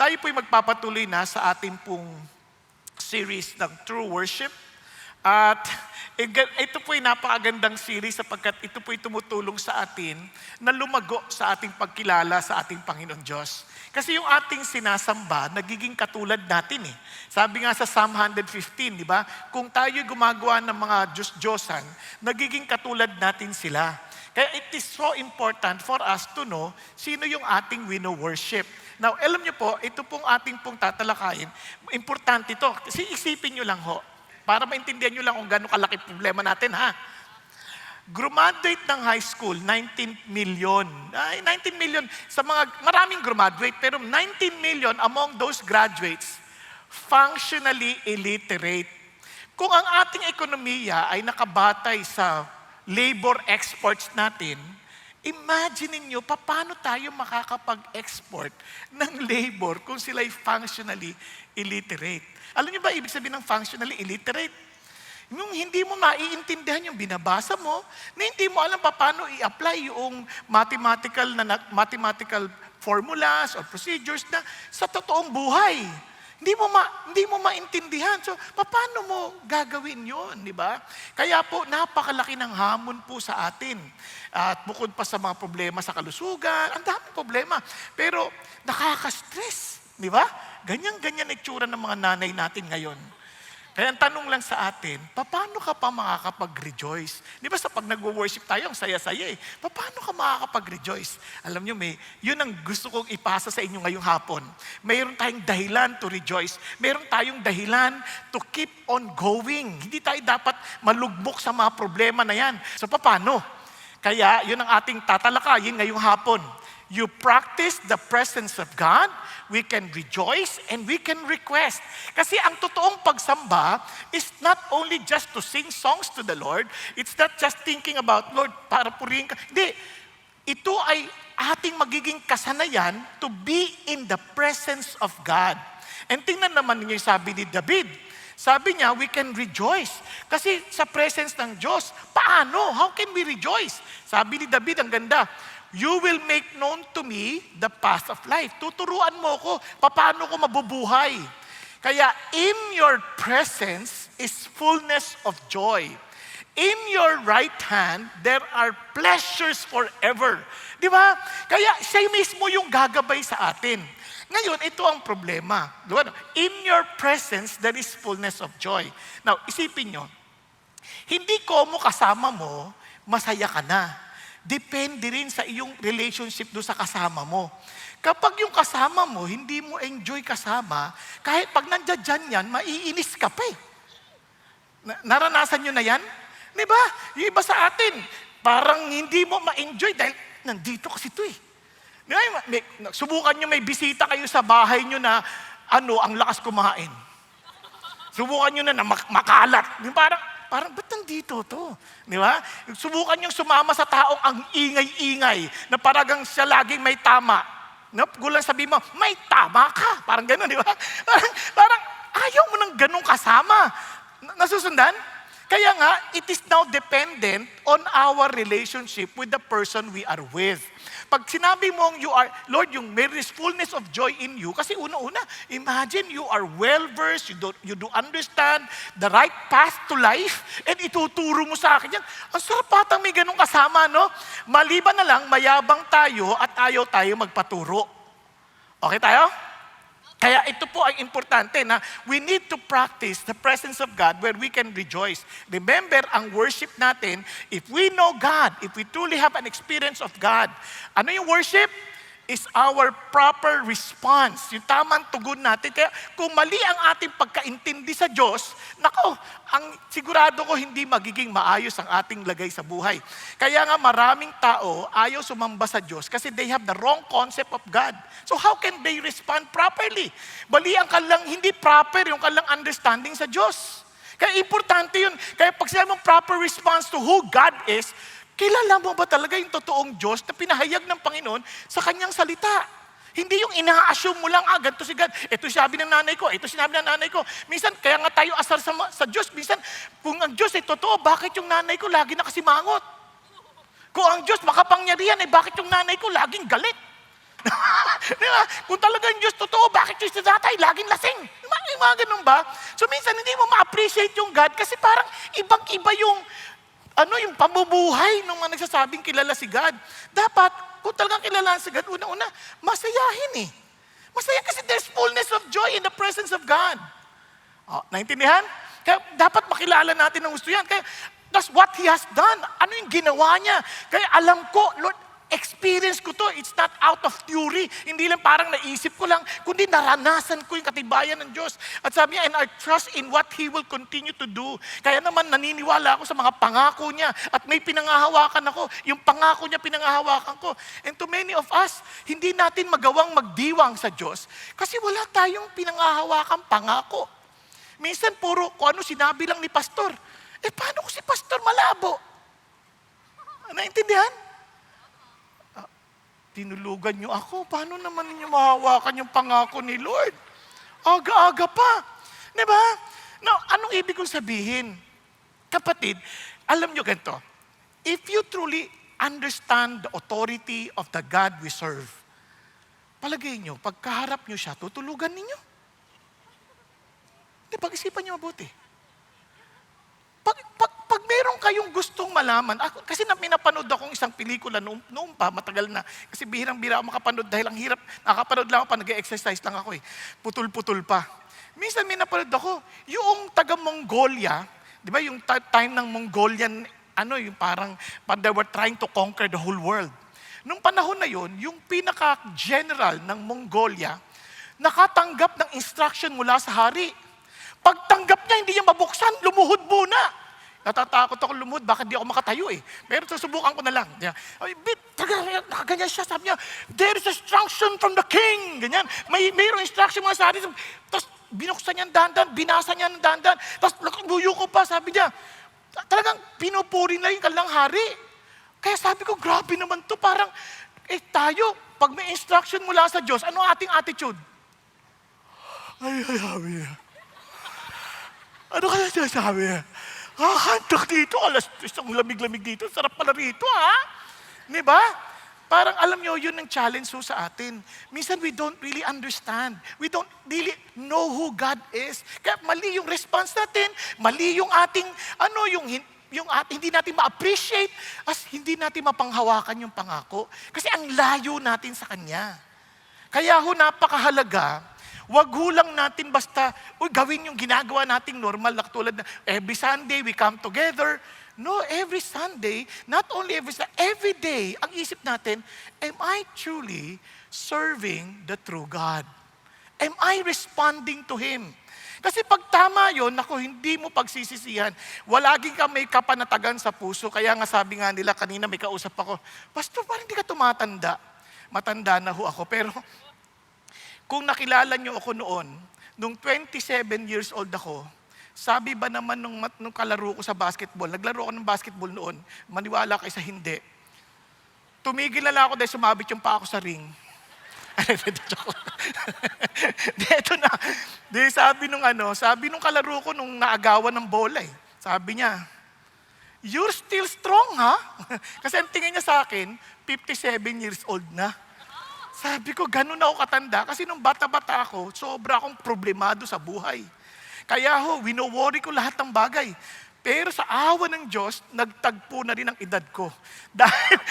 tayo po'y magpapatuloy na sa ating pong series ng True Worship. At ito po'y napakagandang series sapagkat ito po'y tumutulong sa atin na lumago sa ating pagkilala sa ating Panginoon Diyos. Kasi yung ating sinasamba, nagiging katulad natin eh. Sabi nga sa Psalm 115, di ba? Kung tayo'y gumagawa ng mga Diyos-Diyosan, nagiging katulad natin sila. Kaya it is so important for us to know sino yung ating wino-worship. Now, alam niyo po, ito pong ating pong tatalakayin, importante ito. Kasi isipin niyo lang ho, para maintindihan niyo lang kung gano'ng kalaki problema natin ha. Graduate ng high school, 19 million. 19 million sa mga, maraming graduate, pero 19 million among those graduates, functionally illiterate. Kung ang ating ekonomiya ay nakabatay sa labor exports natin, imagine niyo paano tayo makakapag-export ng labor kung sila'y functionally illiterate. Alam niyo ba ibig sabihin ng functionally illiterate? Yung hindi mo maiintindihan yung binabasa mo, na hindi mo alam paano i-apply yung mathematical formulas or procedures na sa totoong buhay. Hindi mo maintindihan. So, paano mo gagawin yun, di ba? Kaya po, napakalaki ng hamon po sa atin. At bukod pa sa mga problema sa kalusugan, ang daming problema. Pero, nakaka-stress, di ba? Ganyan-ganyan itsura ng mga nanay natin ngayon. Kaya ang tanong lang sa atin, paano ka pa makakapag-rejoice? Di ba sa pag nag-worship tayo, ang saya-saya eh. Paano ka makakapag-rejoice? Alam nyo, yun ang gusto kong ipasa sa inyo ngayong hapon. Mayroon tayong dahilan to rejoice. Mayroon tayong dahilan to keep on going. Hindi tayo dapat malugmok sa mga problema na yan. So paano? Kaya yun ang ating tatalakayin ngayong hapon. You practice the presence of God, we can rejoice, and we can request. Kasi ang totoong pagsamba is not only just to sing songs to the Lord, it's not just thinking about, Lord, para purihin ka. Hindi, ito ay ating magiging kasanayan to be in the presence of God. And tingnan naman niyo yung sabi ni David. Sabi niya, we can rejoice. Kasi sa presence ng Diyos, paano? How can we rejoice? Sabi ni David, ang ganda, you will make known to me the path of life. Tuturuan mo ko, paano ko mabubuhay. Kaya in your presence is fullness of joy. In your right hand, there are pleasures forever. Di ba? Kaya siya mismo yung gagabay sa atin. Ngayon, ito ang problema. In your presence, there is fullness of joy. Now, isipin nyo, hindi ko mo kasama mo, masaya ka na. Depende rin sa iyong relationship doon sa kasama mo. Kapag yung kasama mo, hindi mo enjoy kasama, kahit pag nandiyan yan, maiinis ka pa eh. Naranasan nyo na yan? Di ba? Yung iba sa atin, parang hindi mo ma-enjoy dahil nandito kasi ito eh. Di ba? Subukan nyo may bisita kayo sa bahay nyo na ang lakas kumain. Subukan nyo na makalat. Parang ba't nandito to? Di ba? Subukan niyong sumama sa taong ang ingay-ingay na paragang siya laging may tama. Gulang sabihin mo, may tama ka. Parang gano'n, di ba? Parang ayaw mo ng ganong kasama. Nasusundan? Kaya nga, it is now dependent on our relationship with the person we are with. Pag sinabi mong you are, Lord, yung there is fullness of joy in you, kasi una-una, imagine you are well-versed, you do understand the right path to life, and ituturo mo sa akin yan. Ang sarap patang may ganong kasama, no? Maliban na lang, mayabang tayo at ayaw tayo magpaturo. Okay tayo? Kaya ito po ay importante na we need to practice the presence of God where we can rejoice. Remember, ang worship natin, if we know God, if we truly have an experience of God, ano yung worship? Is our proper response. Yung tamang tugon natin. Kaya kung mali ang ating pagkaintindi sa Diyos, sigurado ko hindi magiging maayos ang ating lagay sa buhay. Kaya nga maraming tao ayaw sumamba sa Diyos kasi they have the wrong concept of God. So how can they respond properly? Mali ang hindi proper yung kalang understanding sa Diyos. Kaya importante yun. Kaya pag sinabi mong proper response to who God is, kilala mo ba talaga yung totoong Diyos na pinahayag ng Panginoon sa kanyang salita? Hindi yung ina-assume mo lang, ganito si God. Ito sabi ng nanay ko, ito sinabi ng nanay ko. Minsan, kaya nga tayo asar sa Diyos. Minsan, kung ang Diyos ay totoo, bakit yung nanay ko lagi nakasimangot? Kung ang Diyos makapangyarihan, bakit yung nanay ko laging galit? Di ba? Kung talagang Diyos totoo, bakit yung si tatay laging lasing? Yung mga ganun ba? So minsan hindi mo ma-appreciate yung God kasi parang ibang-iba yung pamumuhay ng mga nagsasabing kilala si God. Dapat, kung talagang kilala si God, una-una, masayahin eh. Masaya kasi there's fullness of joy in the presence of God. Oh, naintindihan? Kaya dapat makilala natin ng gusto yan. Kaya that's what He has done. Ano yung ginawa niya? Kaya alam ko, Lord, experience ko to. It's not out of theory. Hindi lang parang naisip ko lang, kundi naranasan ko yung katibayan ng Diyos. At sabi niya, and I trust in what He will continue to do. Kaya naman naniniwala ako sa mga pangako niya. At may pinangahawakan ako. Yung pangako niya pinangahawakan ko. And to many of us, hindi natin magawang magdiwang sa Diyos kasi wala tayong pinangahawakan pangako. Minsan puro kung ano sinabi lang ni pastor. Paano ko si pastor malabo? Naintindihan? Tinulugan niyo ako. Paano naman ninyo mahawakan yung pangako ni Lord? Aga-aga pa. Di ba? Now, anong ibig kong sabihin? Kapatid, alam niyo ganito. If you truly understand the authority of the God we serve, palagay niyo, pagkaharap niyo siya, tutulugan ninyo. Pag-isipan niyo mabuti. Pag meron kayong gustong malaman, kasi pinapanood akong isang pelikula noon pa, matagal na. Kasi bihirang-bihira ako makapanood dahil ang hirap, nakapanood lang ako pa, nag-exercise lang ako eh. Putul-putul pa. Minsan may napanood ako, yung taga-Mongolia, di ba yung time ng Mongolian, yung parang they were trying to conquer the whole world. Nung panahon na yon, yung pinaka-general ng Mongolia, nakatanggap ng instruction mula sa hari. Pagtanggap niya, hindi niya mabuksan, lumuhod muna. Natatakot ako lumuhod, baka di ako makatayo eh. Pero susubukan ko na lang. Ganyan siya, sabi niya, there is instruction from the king. Ganyan. Mayroong instruction mga sa hari. Tapos binuksan niya ang dandan, binasa niya ang dandan. Tapos buyo ko pa, sabi niya, talagang pinupuri na yung kanilang hari. Kaya sabi ko, grabe naman to. Parang, tayo, pag may instruction mula sa Diyos, ano ating attitude? Ay, sabi niya. Ano kaya sinasabi niya? Hantak dito, isang lamig-lamig dito, sarap pala rito, ha? Diba? Parang alam nyo, yun ang challenge sa atin. Minsan we don't really understand. We don't really know who God is. Kaya mali yung response natin, mali yung ating, hindi natin ma-appreciate, as hindi natin mapanghawakan yung pangako. Kasi ang layo natin sa Kanya. Kaya napakahalaga, wag lang natin basta, gawin yung ginagawa nating normal na katulad na every Sunday we come together. No, every Sunday, not only every day, ang isip natin, am I truly serving the true God? Am I responding to Him? Kasi pag tama yun, hindi mo pagsisisihan. Walaging ka may kapanatagan sa puso. Kaya nga sabi nga nila, kanina may kausap ako, Pastor, parang hindi ka tumatanda. Matanda na ho ako, pero kung nakilala niyo ako noon, nung 27 years old ako, sabi ba naman nung kalaro ko sa basketball, naglaro ako ng basketball noon, maniwala kayo sa hindi. Tumigil na lang ako dahil sumabit yung paa ko sa ring. Dito na. Sabi nung kalaro ko nung naagawan ng bola eh. Sabi niya, you're still strong ha? Kasi ang tingin niya sa akin, 57 years old na. Sabi ko, ganun ako katanda. Kasi nung bata-bata ako, sobra akong problemado sa buhay. Kaya wino-worry ko lahat ng bagay. Pero sa awa ng Diyos, nagtagpo na rin ang edad ko.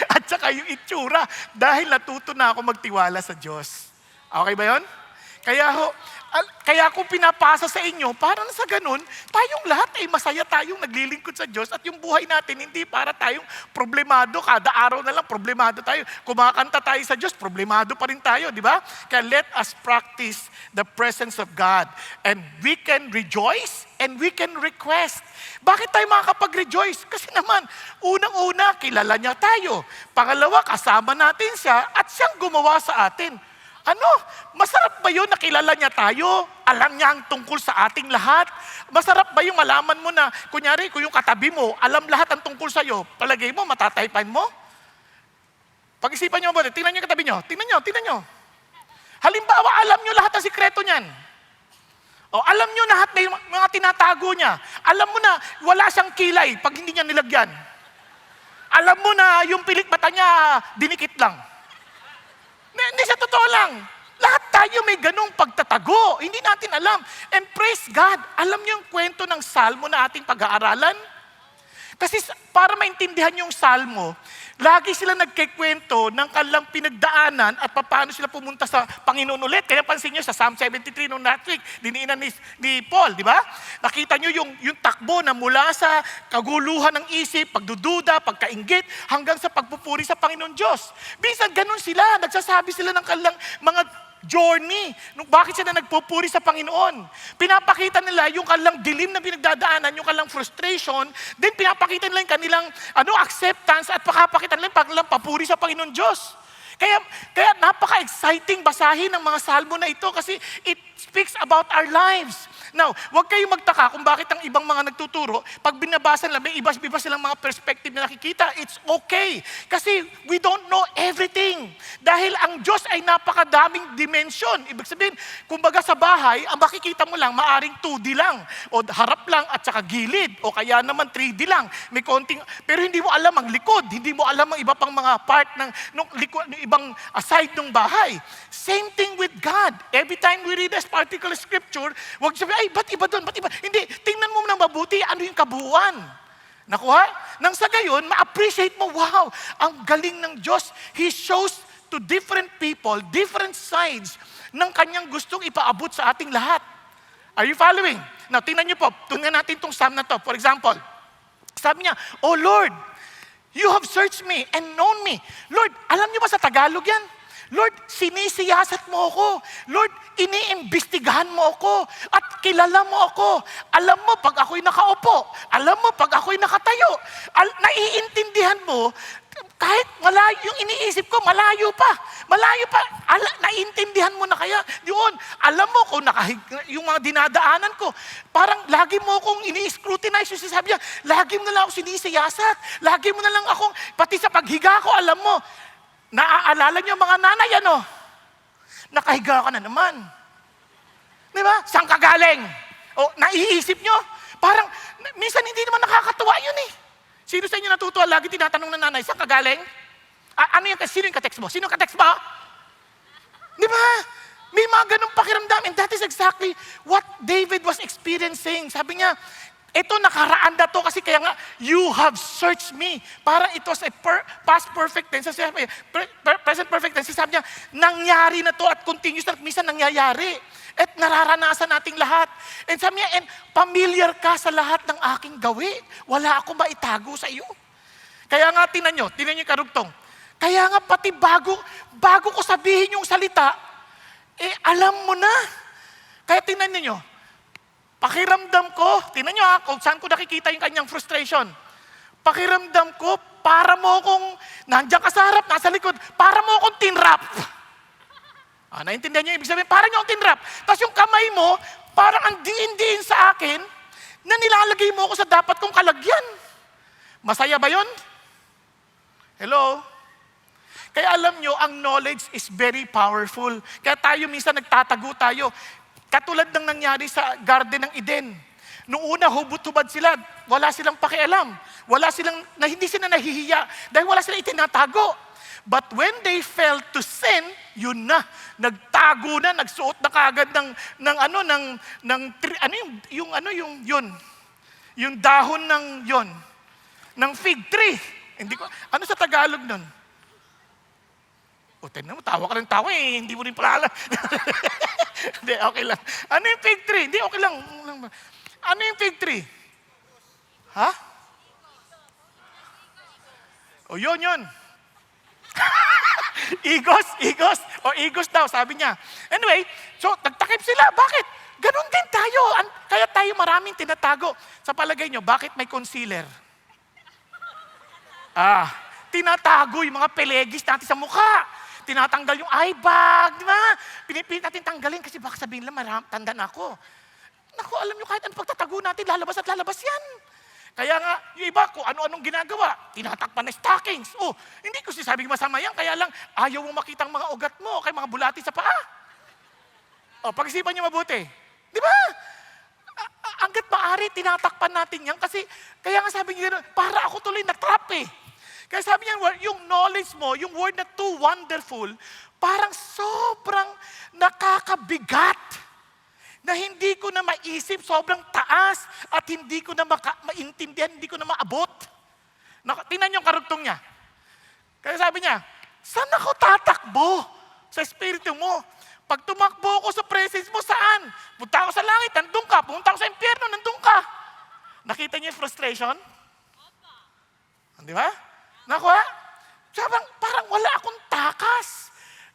At saka yung itsura. Dahil natuto na ako magtiwala sa Diyos. Okay ba yun? Kaya kung pinapasa sa inyo, parang sa ganun, tayong lahat ay masaya tayong naglilingkod sa Diyos at yung buhay natin hindi para tayong problemado. Kada araw na lang problemado tayo. Kumakanta tayo sa Diyos, problemado pa rin tayo, di ba? Kaya let us practice the presence of God. And we can rejoice and we can request. Bakit tayo makakapag-rejoice? Kasi naman, unang-una, kilala niya tayo. Pangalawa, kasama natin siya at siyang gumawa sa atin. Masarap ba yun na kilala niya tayo? Alam niya ang tungkol sa ating lahat? Masarap ba yung malaman mo na, kunyari, kung yung katabi mo, alam lahat ang tungkol sa'yo, palagay mo, matataypan mo? Pag-isipan niyo ba? Tingnan niyo yung katabi niyo. Tingnan niyo. Halimbawa, alam niyo lahat ang sikreto niyan. Alam niyo lahat na yung mga tinatago niya. Alam mo na, wala siyang kilay pag hindi niya nilagyan. Alam mo na, yung pilik mata niya, dinikit lang. Hindi, sa totoo lang. Lahat tayo may ganong pagtatago. Hindi natin alam. And praise God, alam niyo yung kwento ng Salmo na ating pag-aaralan? Kasi para maintindihan yung Salmo, lagi sila nagkikwento ng kanilang pinagdaanan at paano sila pumunta sa Panginoon ulit. Kaya pansin nyo sa Psalm 73 nung last week, diniinan ni Paul, di ba? Nakita nyo yung takbo na mula sa kaguluhan ng isip, pagdududa, pagkainggit, hanggang sa pagpupuri sa Panginoon Diyos. Minsan ganun sila, nagsasabi sila ng kanilang mga journey. Bakit sila nagpupuri sa Panginoon? Pinapakita nila yung kanilang dilim na pinagdadaanan, yung kanilang frustration, then pinapakita nila yung kanilang acceptance at pakapakita nila yung kanilang papuri sa Panginoon Diyos. Kaya napaka-exciting basahin ng mga salmo na ito kasi it speaks about our lives. Now, huwag kayong magtaka kung bakit ang ibang mga nagtuturo, pag binabasa nila, may iba silang mga perspective na nakikita. It's okay. Kasi we don't know everything. Dahil ang Diyos ay napakadaming dimension. Ibig sabihin, kumbaga sa bahay, ang makikita mo lang, maaring 2D lang. O harap lang at saka gilid. O kaya naman 3D lang. May konting, pero hindi mo alam ang likod. Hindi mo alam ang iba pang mga part ng ibang side ng bahay. Same thing with God. Every time we read this particular scripture, huwag sabihin, ay, ba't iba doon? Ba't iba? Hindi, tingnan mo nang mabuti, ano yung kabuuan. Nakuha? Nang sa gayon, ma-appreciate mo, wow, ang galing ng Diyos. He shows to different people, different sides ng kanyang gustong ipaabot sa ating lahat. Are you following? Now, tingnan niyo po, tingnan natin itong psalm na to. For example, sabi niya, "Oh Lord, you have searched me and known me." Lord, alam niyo ba sa Tagalog yan? Lord, sinisiyasat mo ako. Lord, iniimbestigahan mo ako. At kilala mo ako. Alam mo pag ako'y nakaupo. Alam mo pag ako'y nakatayo. Naiintindihan mo, kahit malayo, yung iniisip ko, malayo pa. Malayo pa. Naiintindihan mo na kaya. Yun, alam mo kung yung mga dinadaanan ko. Parang lagi mo akong ini-scrutinize. Yung sinasabi niya, lagi mo na lang ako sinisiyasat. Lagi mo na lang akong, pati sa paghiga ko, alam mo, naaalala niyo mga nanay, nakahiga ka na naman. Di ba? Saan ka galing? O, naiisip niyo? Parang, minsan hindi naman nakakatuwa yun eh. Sino sa inyo natutuwa? Lagi tinatanong ng nanay, saan ka galing? Sino yung ka-text mo? Sino yung ka-text mo? Di ba? May mga ganong pakiramdam. And that is exactly what David was experiencing. Sabi niya, ito nakaraan na to kasi kaya nga, you have searched me. Parang it was a past perfect tense. Present perfect tense. Sabi niya, nangyari na to at continuous na minsan nangyayari. At nararanasan nating lahat. And sabi niya, and familiar ka sa lahat ng aking gawi. Wala akong maitago sa iyo. Kaya nga, tinan niyo yung karugtong. Kaya nga pati bago ko sabihin yung salita, alam mo na. Kaya tinan niyo, pakiramdam ko, tingnan nyo kung saan ko nakikita yung kanyang frustration. Pakiramdam ko, para mo kung nandiyan ka sa harap, nasa likod, para mo akong tinrap. Naintindihan nyo ibig sabihin? Para nyo akong tinrap. Tapos yung kamay mo, parang ang diin-diin sa akin, na nilalagay mo ako sa dapat kong kalagyan. Masaya ba yun? Hello? Kaya alam nyo, ang knowledge is very powerful. Kaya tayo minsan nagtatago tayo. Katulad ng nangyari sa Garden ng Eden. Noong una, hubot-hubad sila. Wala silang pakialam. Hindi sila nahihiya. Dahil wala silang itinatago. But when they fell to sin, yun na. Nagtago na, nagsuot na kagad yung dahon ng fig tree. Ano sa Tagalog nun? Tignan mo, tawa ka ng tawa eh. Hindi mo rin pala alam. Hindi, okay lang. Ano yung fig tree? Hindi, okay lang. Ano yung fig tree? Ha? O yun. Igos. O igos daw, sabi niya. Anyway, so nagtakip sila. Bakit? Ganon din tayo. Kaya tayo maraming tinatago. Sa palagay nyo, bakit may concealer? Tinatago yung mga pelegis natin sa mukha. Tinatanggal yung eye bag, di ba? Pinipilit natin tanggalin kasi baka sabihin lang, tanda na ako. Naku, alam nyo, kahit anong pagtatago natin, lalabas at lalabas yan. Kaya nga, yung iba, kung ano-anong ginagawa, tinatakpan na stockings. Hindi ko sinasabing masama yan, kaya lang, ayaw mo makita ang mga ugat mo, kay mga bulati sa paa. Pag-isipan nyo mabuti. Di ba? Hanggat maaari, tinatakpan natin yan kasi, kaya nga sabi nyo, para ako tuloy na-trap eh. Kaya sabi niya, yung knowledge mo, yung word na too wonderful, parang sobrang nakakabigat na hindi ko na maisip, sobrang taas at hindi ko na maintindihan, hindi ko na maabot. Tingnan yung karugtong niya. Kaya sabi niya, saan ako tatakbo sa espiritu mo? Pag tumakbo ako sa presence mo, saan? Punta ako sa langit, nandun ka. Pumunta ako sa impyerno, nandun ka. Nakita niyo yung frustration? Di ba? Nakuha? Parang wala akong takas.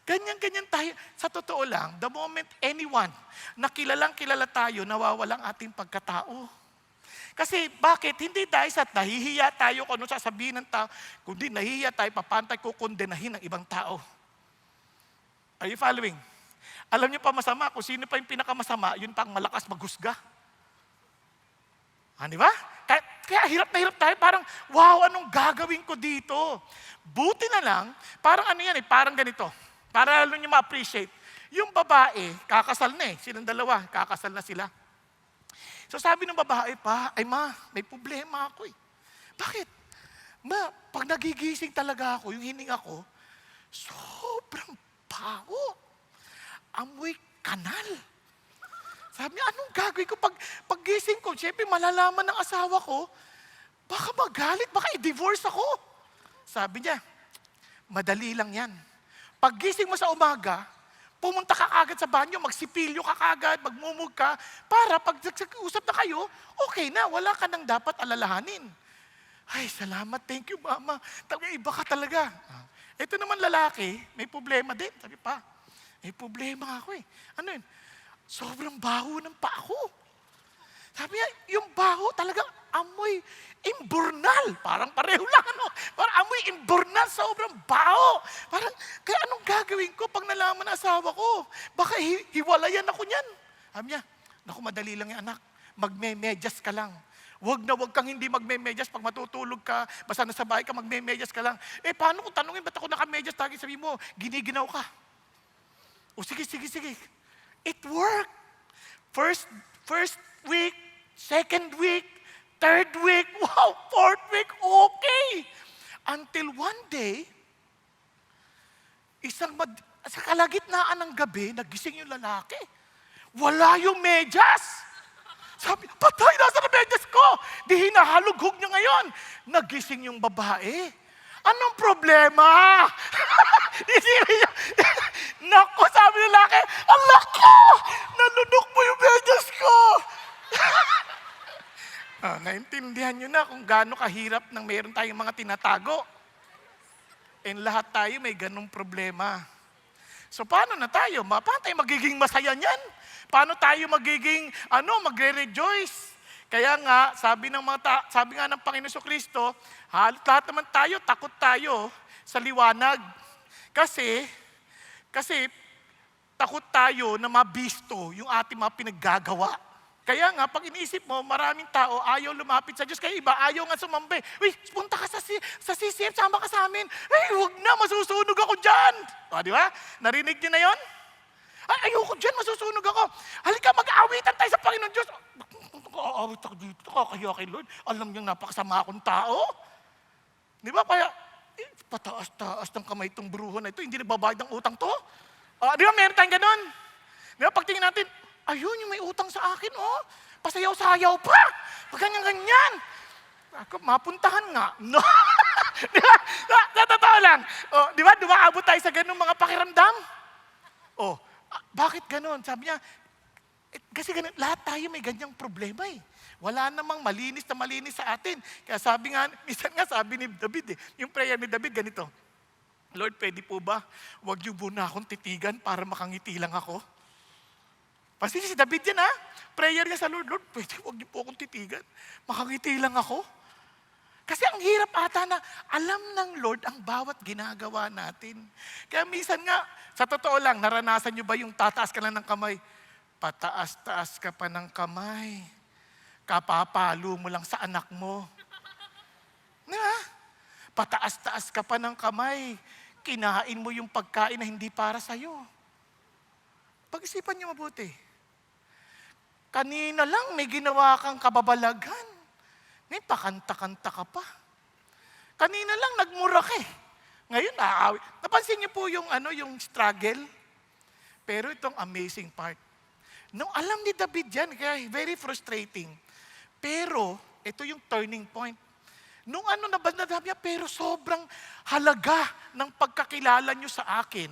Ganyan-ganyan tayo. Sa totoo lang, the moment anyone na kilala tayo, nawawalang ating pagkatao. Kasi bakit? Hindi dahil sa nahihiya tayo kung ano sasabihin ng tao, kundi nahihiya tayo, papantay kukondenahin ng ibang tao. Are you following? Alam niyo pa masama, kung sino pa yung pinakamasama, yun pa ang malakas maghusga. Di ba? Kaya hirap na hirap tayo, parang, wow, anong gagawin ko dito? Buti na lang, parang ano yan parang ganito. Para lalo niyo ma-appreciate. Yung babae, kakasal na silang dalawa, kakasal na sila. So sabi ng babae pa, ma, may problema ako Bakit? Ma, pag nagigising talaga ako, yung hininga ko, sobrang baho. Amoy kanal. Sabi niya, anong gagawin ko pag gising ko? Siyempre, malalaman ng asawa ko, baka magalit, baka i-divorce ako. Sabi niya, madali lang yan. Pag gising mo sa umaga, pumunta ka agad sa banyo, magsipilyo ka agad, magmumug ka, para pag usap na kayo, okay na, wala ka nang dapat alalahanin. Ay, salamat, thank you, mama. Iba ka talaga. Ito naman lalaki, may problema din. Sabi pa, may problema ako Ano yun? Sobrang baho ng paa ko. Sabi niya, yung baho talagang amoy imburnal. Parang pareho lang, Parang amoy imburnal, sobrang baho. Parang, kaya anong gagawin ko pag nalaman ng asawa ko? Baka hiwalayan ako niyan. Sabi niya, naku, madali lang yan, anak. Magme-medyas ka lang. Huwag kang hindi magme-medyas pag matutulog ka, basta nasa bahay ka, magme-medyas ka lang. Paano kung tanungin, ba't ako naka-medyas? Tagi sabi mo, giniginaw ka. Sige. It worked. First week, second week, third week, wow, fourth week, okay. Until one day, sa kalagitnaan ng gabi, nagising yung lalaki. Wala yung medyas. Sabi, patay, nasa na medyas ko? Di hinahalughog niya ngayon. Nagising yung babae. Anong problema? Naku, sabi ng lalaki, alak ko! Nalunok mo yung medyas ko! Naintindihan nyo na kung gaano kahirap nang mayroon tayong mga tinatago. And lahat tayo may ganong problema. So paano na tayo? Paano tayo magiging masaya niyan? Paano tayo magiging, magre-rejoice? Kaya nga, sabi nga ng Panginoon Kristo, lahat naman tayo, takot tayo sa liwanag. Kasi takot tayo na mabisto yung ating mga pinaggagawa. Kaya nga, pag iniisip mo, maraming tao ayaw lumapit sa Diyos. Kaya iba, ayaw nga sumambi. Uy, punta ka sa CCM, sama ka sa amin. Huwag na, masusunog ako dyan. Di ba? Narinig niyo na yon? Ayoko dyan, masusunog ako. Halika, mag-aawitan tayo sa Panginoon Diyos. Aawit ako dito, kakahiya kay Lord. Alam niyang napakasama akong tao. Di ba? Kaya, pataas-taas ng kamay itong bruho na ito, hindi nagbabayad ng utang to. Di ba, meron tayong ganun? Di ba, pagtingin natin, ayun, yung may utang sa akin, pasayaw-sayaw pa. Pag ganyan-ganyan. Ako, mapuntahan nga. No. Di ba? Sa totoo lang. Di ba, dumaabot tayo sa ganung mga pakiramdam? Bakit ganun? Sabi niya, kasi ganun, lahat tayo may ganyang problema Wala namang malinis sa atin. Kaya sabi nga, minsan nga sabi ni David yung prayer ni David ganito, Lord, pwede po ba, huwag niyo muna akong titigan para makangiti lang ako? Kasi si David yan prayer niya sa Lord, Lord, pwede huwag niyo po akong titigan, makangiti lang ako. Kasi ang hirap ata na alam ng Lord ang bawat ginagawa natin. Kaya minsan nga, sa totoo lang, naranasan niyo ba yung tataas ka lang ng kamay? Pataas-taas ka pa ng kamay. Kapapalo mo lang sa anak mo. Diba? Pataas-taas ka pa ng kamay. Kinain mo yung pagkain na hindi para sa'yo. Pag-isipan niyo mabuti. Kanina lang may ginawa kang kababalagan. Ngayon, pakanta-kanta ka pa. Kanina lang nagmura ka Ngayon, naaawit. Napansin niyo po yung, yung struggle? Pero itong amazing part. Nung alam ni David yan, kaya very frustrating. Pero, ito yung turning point. Nung na ba na niya, pero sobrang halaga ng pagkakilala niyo sa akin.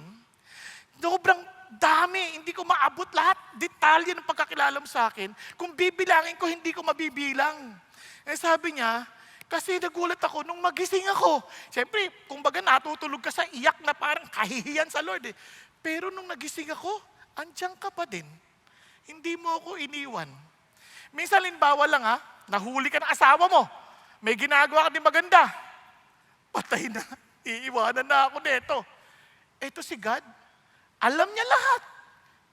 Sobrang dami, hindi ko maabot lahat, detalye ng pagkakilala mo sa akin. Kung bibilangin ko, hindi ko mabibilang. Sabi niya, kasi nagulat ako nung magising ako. Siyempre, kumbaga natutulog ka sa iyak na parang kahihiyan sa Lord eh. Pero nung nagising ako, andiyan ka pa din. Hindi mo ako iniwan. Minsan, halimbawa lang nahuli ka ng asawa mo. May ginagawa ka din maganda. Patay na. Iiwanan na ako nito. Ito si God. Alam niya lahat.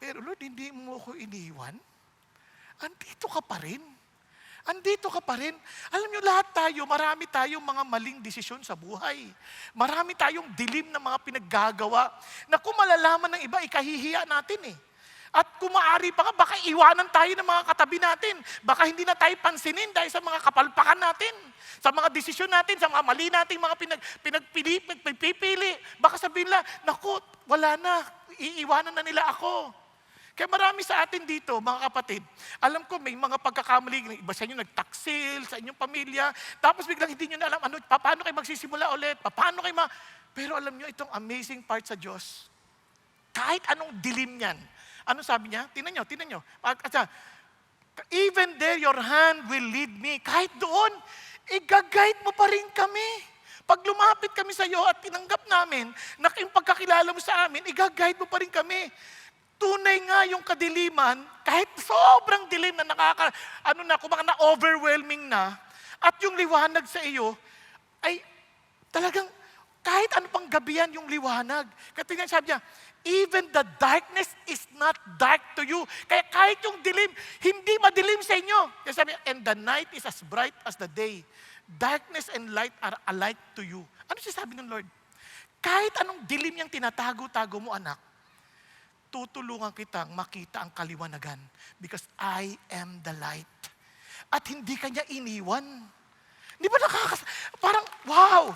Pero Lord, hindi mo ako iniwan. Andito ka pa rin. Andito ka pa rin. Alam niyo, lahat tayo, marami tayong mga maling desisyon sa buhay. Marami tayong dilim na mga pinaggagawa na kung malalaman ng iba, ikahihiya natin eh. At kung maaari pa baka iwanan tayo ng mga katabi natin. Baka hindi na tayo pansinin dahil sa mga kapalpakan natin. Sa mga desisyon natin, sa mga mali nating mga pinagpipili. Baka sabihin nila, naku, wala na, iiwanan na nila ako. Kaya marami sa atin dito, mga kapatid, alam ko may mga pagkakamali, iba sa inyo nagtaksil, sa inyong pamilya, tapos biglang hindi nyo na alam, paano kayo magsisimula ulit, paano kayo Pero alam nyo, itong amazing part sa Diyos, kahit anong dilim yan, ano sabi niya? Tingnan nyo. Even there, your hand will lead me. Kahit doon, i-guide mo pa rin kami. Pag lumapit kami sa iyo at tinanggap namin na yung pagkakilala mo sa amin, i-guide mo pa rin kami. Tunay nga yung kadiliman, kahit sobrang dilim na na-overwhelming na, at yung liwanag sa iyo, ay talagang kahit ano pang gabihan yung liwanag. Kaya sabi niya, even the darkness is not dark to you. Kaya kahit yung dilim, hindi madilim sa inyo. Kaya sabi niya, and the night is as bright as the day. Darkness and light are alike to you. Ano siya sabi ng Lord? Kahit anong dilim yung tinatago-tago mo, anak, tutulungan kitang makita ang kaliwanagan because I am the light. At hindi kanya iniwan. Di ba parang, wow!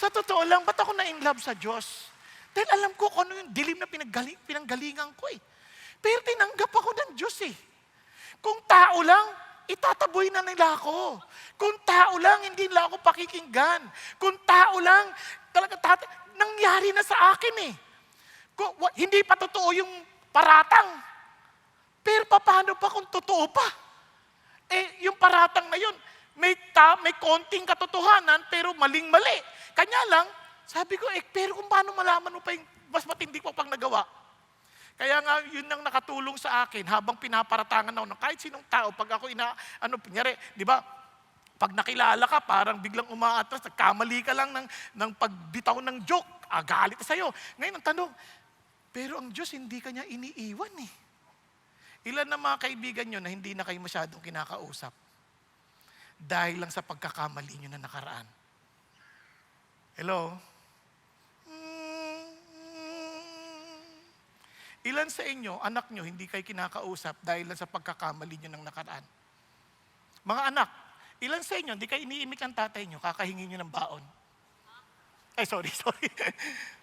Sa totoo lang, ba't ako na-inlove sa Diyos? Dahil alam ko kung ano yung dilim na pinanggalingan ko eh. Pero tinanggap ako ng Diyos eh. Kung tao lang, itataboy na nila ako. Kung tao lang, hindi nila ako pakikinggan. Kung tao lang, nangyari na sa akin eh. Hindi pa totoo yung paratang. Pero paano pa kung totoo pa? Yung paratang na yun, may konting katotohanan, pero maling-mali. Kanya lang, sabi ko, pero kung paano malaman mo pa yung mas matindi ko pang nagawa? Kaya nga, yun ang nakatulong sa akin habang pinaparatangan ako ng kahit sinong tao. Pag ako kunyari, di ba, pag nakilala ka, parang biglang umaatras, nagkamali ka lang ng pagbitaw ng joke, galit sa'yo. Ngayon, ang tanong, pero ang Diyos hindi kanya iniiwan eh. Ilan na mga kaibigan nyo na hindi na kayo masyadong kinakausap dahil lang sa pagkakamali nyo na nakaraan? Hello? Ilan sa inyo, anak nyo, hindi kayo kinakausap dahil lang sa pagkakamali nyo ng nakaraan? Mga anak, ilan sa inyo, hindi kayo iniimik ang tatay nyo, kakahingi nyo ng baon? Sorry.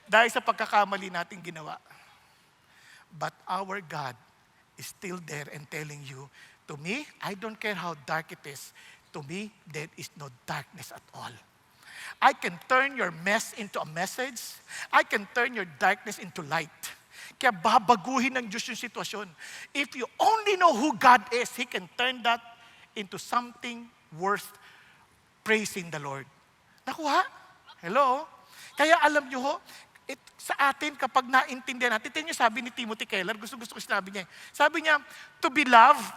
Dahil sa pagkakamali natin ginawa. But our God is still there and telling you, to me, I don't care how dark it is, to me, there is no darkness at all. I can turn your mess into a message. I can turn your darkness into light. Kaya babaguhin ng Diyos yung sitwasyon. If you only know who God is, He can turn that into something worth praising the Lord. Nakuha? Hello? Kaya alam nyo ho, sa atin kapag naintindihan natin, tingnan nyo sabi ni Timothy Keller, gusto ko sinabi niya. Sabi niya, to be loved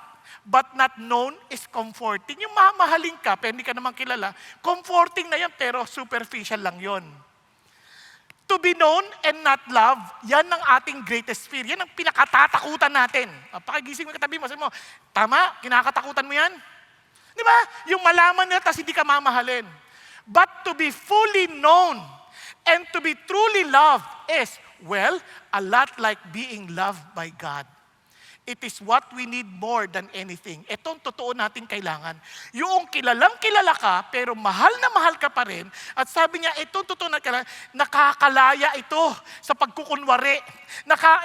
but not known is comforting. Yung mamahalin ka, pero hindi ka naman kilala, comforting na yan, pero superficial lang yon. To be known and not loved, yan ang ating greatest fear. Yan ang pinakatatakutan natin. Pakigising mo katabi mo, sabi mo, tama, kinakatakutan mo yan? Di ba? Yung malaman nila, tapos hindi ka mamahalin. But to be fully known and to be truly loved is, well, a lot like being loved by God. It is what we need more than anything. Ito ang totoo natin kailangan. Yung kilalang kilala ka, pero mahal na mahal ka pa rin. At sabi niya, itong totoo na kailangan, nakakalaya ito sa pagkukunwari.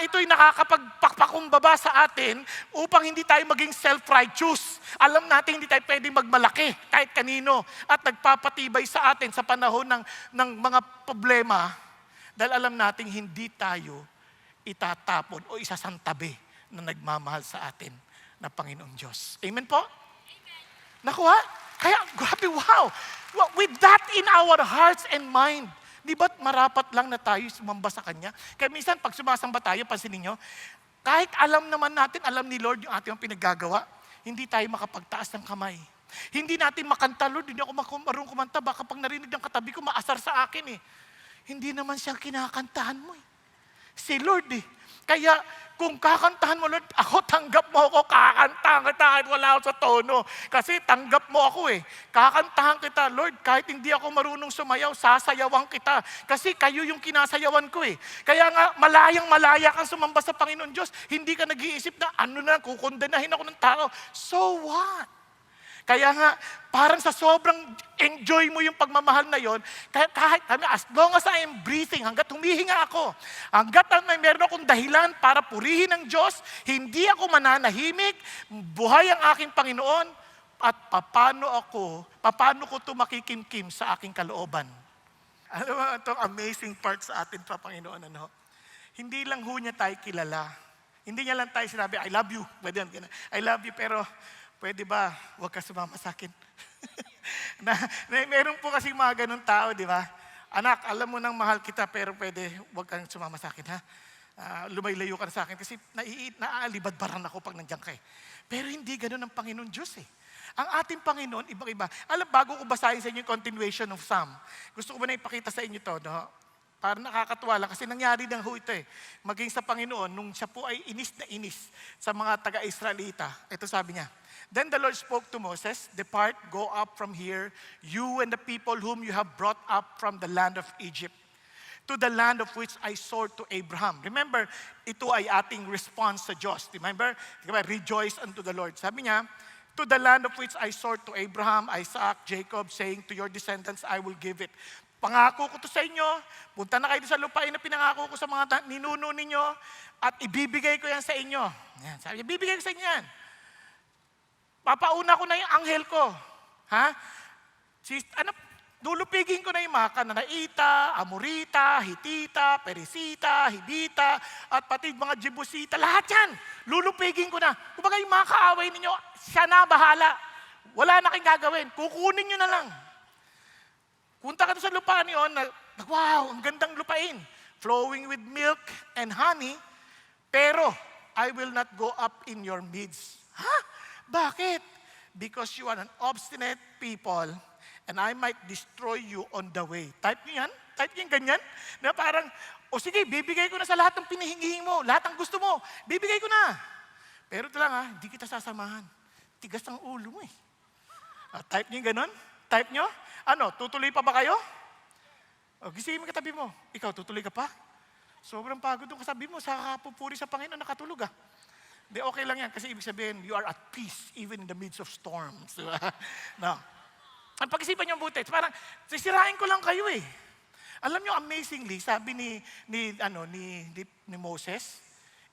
Ito'y nakakapagpakpakumbaba sa atin upang hindi tayo maging self-righteous. Alam natin hindi tayo pwedeng magmalaki kahit kanino. At nagpapatibay sa atin sa panahon ng mga problema. Dahil alam natin hindi tayo itatapon o isasantabi na nagmamahal sa atin na Panginoong Diyos. Amen po? Amen. Nakuha? Kaya, grabe, wow! With that in our hearts and mind, di ba't marapat lang na tayo sumamba sa Kanya? Kaya minsan, pag sumasamba tayo, pansinin nyo, kahit alam naman natin, alam ni Lord yung ating pinaggagawa, hindi tayo makapagtaas ng kamay. Hindi natin makanta, Lord, hindi ako marunong kumanta, baka pag narinig ng katabi ko, maasar sa akin eh. Hindi naman siya kinakantahan mo eh. Si Lord eh. Kaya kung kakantahan mo, Lord, ako tanggap mo ako, kakantahan kita kahit wala ako sa tono. Kasi tanggap mo ako eh. Kakantahan kita, Lord, kahit hindi ako marunong sumayaw, sasayawan kita. Kasi kayo yung kinasayawan ko eh. Kaya nga, malayang-malaya kang sumamba sa Panginoon Diyos. Hindi ka nag-iisip na ano na, kukondenahin ako ng tao. So what? Kaya nga, parang sa sobrang enjoy mo yung pagmamahal na yon, kahit as long as I am breathing, hanggat humihinga ako, hanggat meron akong dahilan para purihin ang Diyos, hindi ako mananahimik, buhay ang aking Panginoon, at paano ko ito makikimkim sa aking kalooban. Alam mo, itong amazing part sa atin pa, Panginoon, ano? Hindi lang ho niya tayo kilala. Hindi niya lang tayo sinabi, I love you. Pwede yan, I love you, pero pwede ba, huwag ka sumama sa akin? Meron po kasi mga ganun tao, di ba? Anak, alam mo nang mahal kita, pero pwede, huwag kang sumama sa akin, ha? Lumaylayo ka na sa akin kasi naaalibadbaran ako pag nandiyan ka eh. Pero hindi ganun ang Panginoon Diyos eh. Ang ating Panginoon, ibang-iba. Alam, bago ko basahin sa inyo yung continuation of Psalm, gusto ko ba na ipakita sa inyo to, no? Para nakakatuwa lang kasi nangyari ng ho ito eh. Maging sa Panginoon, nung siya po ay inis na inis sa mga taga-Israelita. Ito sabi niya, Then the Lord spoke to Moses, Depart, go up from here, you and the people whom you have brought up from the land of Egypt, to the land of which I swore to Abraham. Remember, ito ay ating response sa Diyos. Remember? Rejoice unto the Lord. Sabi niya, to the land of which I swore to Abraham, Isaac, Jacob, saying, to your descendants I will give it. Pangako ko to sa inyo, punta na kayo sa lupain na pinangako ko sa mga ninuno ninyo, at ibibigay ko yan sa inyo. Yan, sabi niya, bibigay ko sa inyo yan. Papauna ko na yung anghel ko. Ha? Lulupigin ko na yung mga Kananaita, Amorita, Hitita, Perisita, Hibita, at pati mga Jebusita. Lahat yan. Lulupigin ko na. Kumbaga yung mga kaaway ninyo, siya na bahala. Wala na kayong gagawin. Kukunin nyo na lang. Punta ka sa lupaan yun, wow, ang gandang lupain. Flowing with milk and honey, pero I will not go up in your midst. Ha? Bakit? Because you are an obstinate people and I might destroy you on the way. Type niyo yan? Type niyo ganyan? Na parang, sige, bibigay ko na sa lahat ng pinihingihin mo, lahat ng gusto mo, bibigay ko na. Pero ito lang hindi kita sasamahan. Tigas ang ulo mo eh. Type niyo ganon? Type niyo? Tutuloy pa ba kayo? Gisingin mo katabi mo. Ikaw, tutuloy ka pa? Sobrang pagod yung kasabi mo, sa kapupuri sa Panginoon, nakatulog Di, okay lang yan kasi ibig sabihin, you are at peace even in the midst of storms. Diba? No. Ang pag-isipan niyo buti, parang sisirain ko lang kayo eh. Alam niyo, amazingly, sabi ni Moses,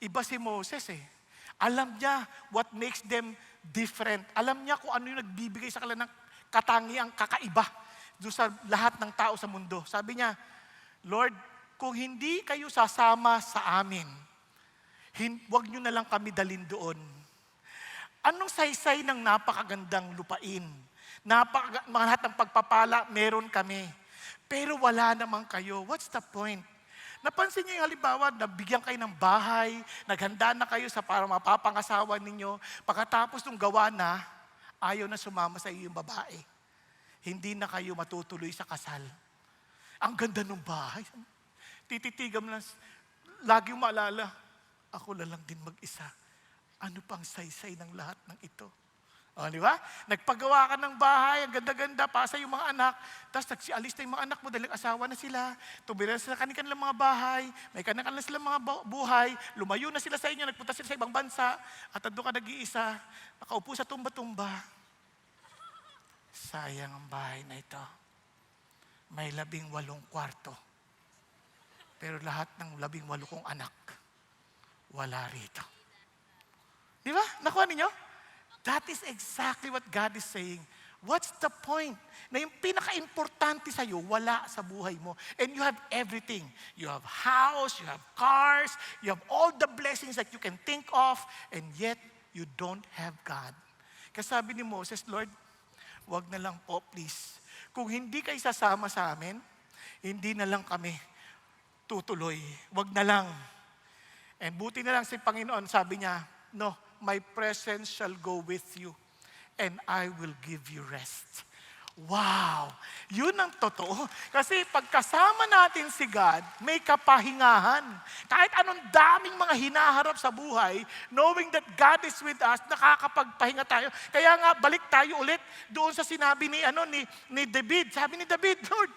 iba si Moses eh. Alam niya what makes them different. Alam niya kung ano yung nagbibigay sa kanila ng katangiang kakaiba doon sa lahat ng tao sa mundo. Sabi niya, Lord, kung hindi kayo sasama sa amin, huwag nyo na lang kami dalhin doon. Anong saysay ng napakagandang lupain? Lahat ng pagpapala, meron kami. Pero wala naman kayo. What's the point? Napansin niyo yung halimbawa, nabigyan kayo ng bahay, naghanda na kayo para mapapangasawa ninyo. Pagkatapos ng gawa na, ayaw na sumama sa iyo yung babae. Hindi na kayo matutuloy sa kasal. Ang ganda ng bahay. Tititigam lang, lagi maalala, ako na lang din mag-isa. Ano pang saysay ng lahat ng ito? O, di ba? Nagpagawa ka ng bahay, ang ganda-ganda, pasa yung mga anak, tapos nagsialis na yung mga anak mo dahil asawa na sila, tumira sila kanilang mga bahay, may kanilang silang mga buhay, lumayo na sila sa inyo, nagpunta sila sa ibang bansa, at doon ka nag-iisa, nakaupo sa tumba-tumba. Sayang ang bahay na ito. May 18 kwarto. Pero lahat ng 18 kong anak, wala rito. Di ba? Nakuha ninyo? That is exactly what God is saying. What's the point? Na yung pinaka-importante sa'yo, wala sa buhay mo. And you have everything. You have house, you have cars, you have all the blessings that you can think of, and yet you don't have God. Kasi sabi ni Moses, Lord, wag na lang po, please. Kung hindi kayo sasama sa amin, hindi na lang kami tutuloy. Wag na lang. And buti na lang si Panginoon, sabi niya, no, my presence shall go with you and I will give you rest. Wow! Yun ang totoo. Kasi pagkasama natin si God, may kapahingahan. Kahit anong daming mga hinaharap sa buhay, knowing that God is with us, nakakapagpahinga tayo. Kaya nga, balik tayo ulit doon sa sinabi ni David. Sabi ni David, Lord,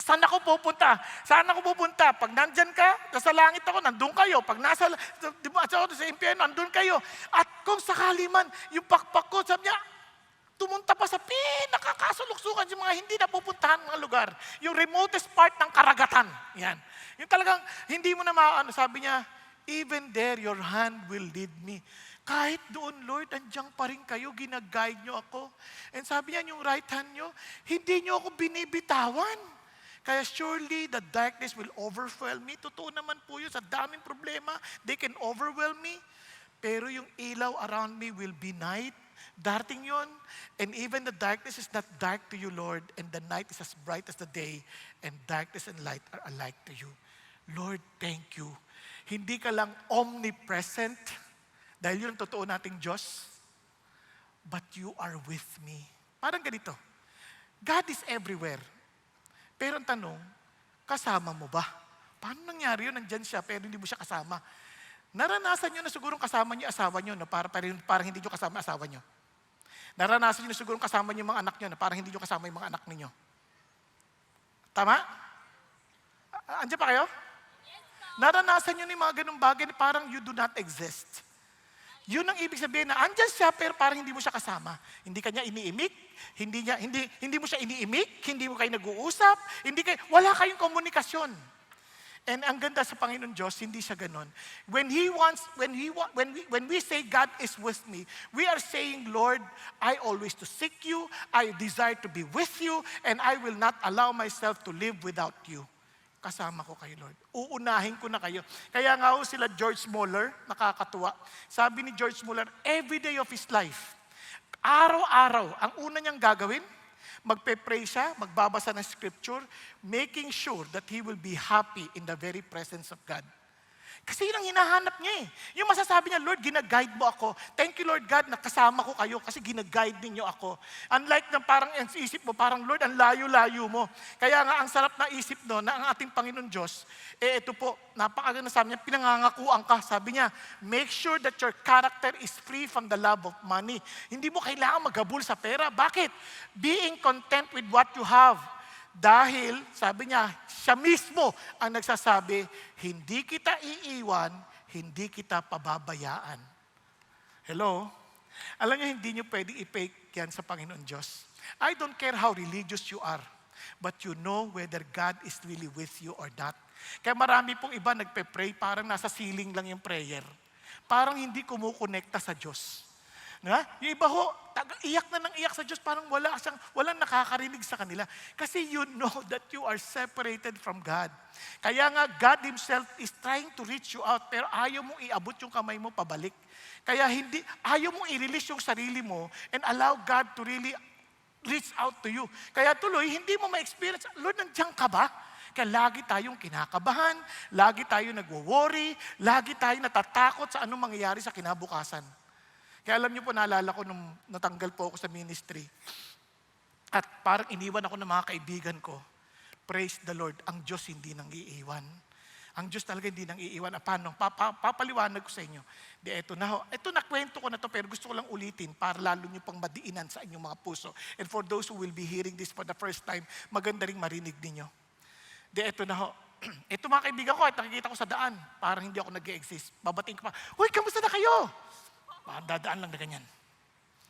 saan ako pupunta? Saan ako pupunta? Pag nandyan ka, nasa langit ako, nandun kayo. Pag nasa sa impyerno, nandun kayo. At kung sakali man, yung pakpak ko, sabi niya, tumunta pa sa pinakakasuluksukan yung mga hindi napupuntahan mga lugar. Yung remotest part ng karagatan. Yan. Yung talagang hindi mo na maano. Sabi niya, even there, your hand will lead me. Kahit doon, Lord, andiyan pa rin kayo, ginaguide nyo ako. And sabi niya, yung right hand nyo, hindi nyo ako binibitawan. Kaya surely the darkness will overwhelm me. Totoo naman po yun, sa daming problema, they can overwhelm me. Pero yung ilaw around me will be night. Darating yun. And even the darkness is not dark to you, Lord. And the night is as bright as the day. And darkness and light are alike to you. Lord, thank you. Hindi ka lang omnipresent, dahil yun ang totoo nating Diyos, but you are with me. Parang ganito. God is everywhere. Pero ang tanong, kasama mo ba? Paano nangyari yun? Nandyan siya, pero hindi mo siya kasama. Naranasan nyo na sigurong kasama nyo asawa nyo na parang hindi nyo kasama asawa nyo. Naranasan nyo na sigurong kasama nyo yung mga anak nyo na parang hindi nyo kasama yung mga anak ninyo. Tama? Andiyan pa kayo? Naranasan nyo na yung mga ganung bagay na parang you do not exist. Yun ang ibig sabihin na andyan siya pero parang hindi mo siya kasama. Hindi kanya iniimik, hindi mo siya iniimik, hindi mo kayo nag-uusap, wala kayong komunikasyon. And ang ganda sa Panginoon Diyos, hindi siya ganon. When we say God is with me, we are saying, Lord, I always to seek you, I desire to be with you, and I will not allow myself to live without you. Kasama ko kayo, Lord. Uunahin ko na kayo. Kaya nga ho sila George Muller, nakakatuwa. Sabi ni George Muller, every day of his life, araw-araw, ang una niyang gagawin, magpe-pray siya, magbabasa ng scripture, making sure that he will be happy in the very presence of God. Kasi yun ang hinahanap niya eh. Yung masasabi niya, Lord, ginaguide mo ako. Thank you, Lord God, na kasama ko kayo kasi ginaguide ninyo ako. Unlike na parang ang isip mo, parang Lord, ang layo-layo mo. Kaya nga, ang sarap na isip no, na ang ating Panginoon Diyos, ito po, napakaganda sabi niya, pinangangakuan ka. Sabi niya, make sure that your character is free from the love of money. Hindi mo kailangan maghabol sa pera. Bakit? Being content with what you have. Dahil, sabi niya, siya mismo ang nagsasabi, hindi kita iiwan, hindi kita pababayaan. Hello? Alam niyo, hindi niyo pwede i-fake yan sa Panginoon Diyos. I don't care how religious you are, but you know whether God is really with you or not. Kaya marami pong iba nagpe-pray, parang nasa ceiling lang yung prayer. Parang hindi kumukonekta sa Diyos. Yung iba ho, iyak na ng iyak sa Diyos, parang walang nakakarinig sa kanila. Kasi you know that you are separated from God. Kaya nga, God Himself is trying to reach you out, pero ayaw mong iabot yung kamay mo pabalik. Kaya ayaw mong i-release yung sarili mo and allow God to really reach out to you. Kaya tuloy, hindi mo ma-experience, Lord, nandiyan ka ba? Kaya lagi tayong kinakabahan, lagi tayong nagwo-worry, lagi tayong natatakot sa anong mangyayari sa kinabukasan. Kaya alam niyo po, naalala ko nung natanggal po ako sa ministry. At parang iniwan ako ng mga kaibigan ko. Praise the Lord, ang Diyos hindi nang iiwan. Ang Diyos talaga hindi nang iiwan. Paano? Papaliwanag ko sa inyo. Di, eto na ho. Eto na, kwento ko na to, pero gusto ko lang ulitin para lalo nyo pang madiinan sa inyong mga puso. And for those who will be hearing this for the first time, maganda ring marinig ninyo. Di, eto na ho. Ito mga kaibigan ko, at nakikita ko sa daan, parang hindi ako nag-e-exist. Babating ko pa, "Uy, kamusta na kayo?" Parang dadaan lang na ganyan.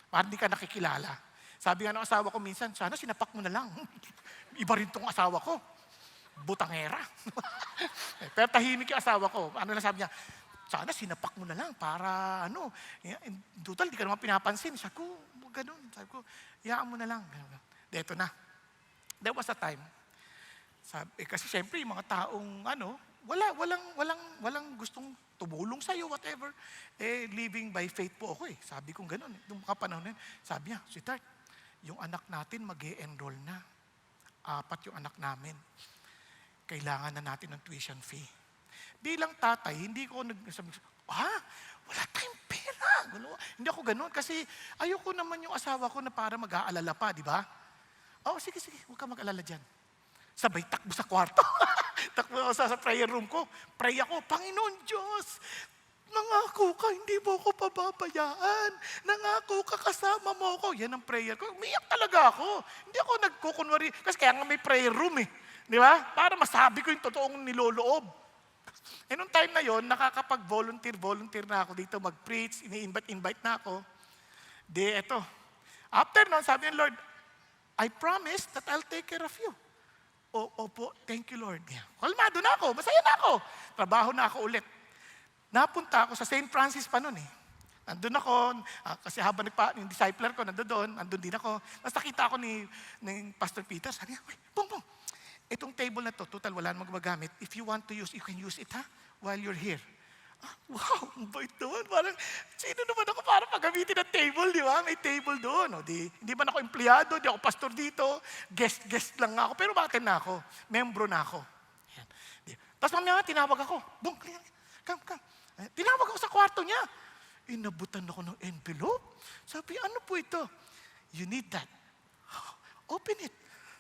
Parang hindi ka nakikilala. Sabi nga ng asawa ko minsan, "Sana sinapak mo na lang." Iba rin tong asawa ko. Butangera. Pero tahimik yung asawa ko. Ano na sabi niya, "Sana sinapak mo na lang para ano, total di ka naman pinapansin." Sabi ko, ganun. Sabi ko, "Iyaan mo na lang." Ito na. There was a time. Kasi siyempre yung mga taong walang gustong tumulong sa iyo, whatever. Living by faith po ako eh. Sabi ko ganun. Nung mga panahon na yun, sabi niya, "Sweetheart, yung anak natin mag-e-enroll na. 4 yung anak namin. Kailangan na natin ng tuition fee." Bilang tatay, hindi ko nagsabi, wala tayong pera. Hindi ako ganun kasi ayoko naman yung asawa ko na para mag-aalala pa, di ba? Sige, huwag ka mag-alala dyan. Sabay takbo sa kwarto. Takbo ako sa prayer room ko. Pray ako, "Panginoon Diyos, nangako ka, hindi mo ako pababayaan. Nangako ka, kasama mo ako." Yan ang prayer ko. Umiyak talaga ako. Hindi ako nagkukunwari. Kasi kaya nga may prayer room eh. Di ba? Para masabi ko yung totoong niloloob. Nung time na yon, nakakapag-volunteer na ako dito, mag-preach, ini-invite na ako. Eto. After nun, sabi ng Lord, "I promise that I'll take care of you." Opo, thank you Lord. Kalmado na ako, masaya na ako. Trabaho na ako ulit. Napunta ako sa St. Francis pa nun eh. Nandun ako, kasi habang yung discipler ko nandun din ako. Tapos nakita ako ni Pastor Peter, sabi niya, "Uy, Pong, itong table na to, total wala namang gumagamit. If you want to use, you can use it while you're here." Wow, ang bait naman. Parang, sino naman ako para pagamitin ng table, di ba? May table doon. Hindi man ako empleyado, di ako pastor dito. Guest lang ako. Pero bakit na ako? Membro na ako. Yan. Tapos mamaya tinawag ako. "Bong, come. Tinawag ako sa kwarto niya. Inabutan ako ng envelope. Sabi, "Ano po ito?" "You need that." "Open it."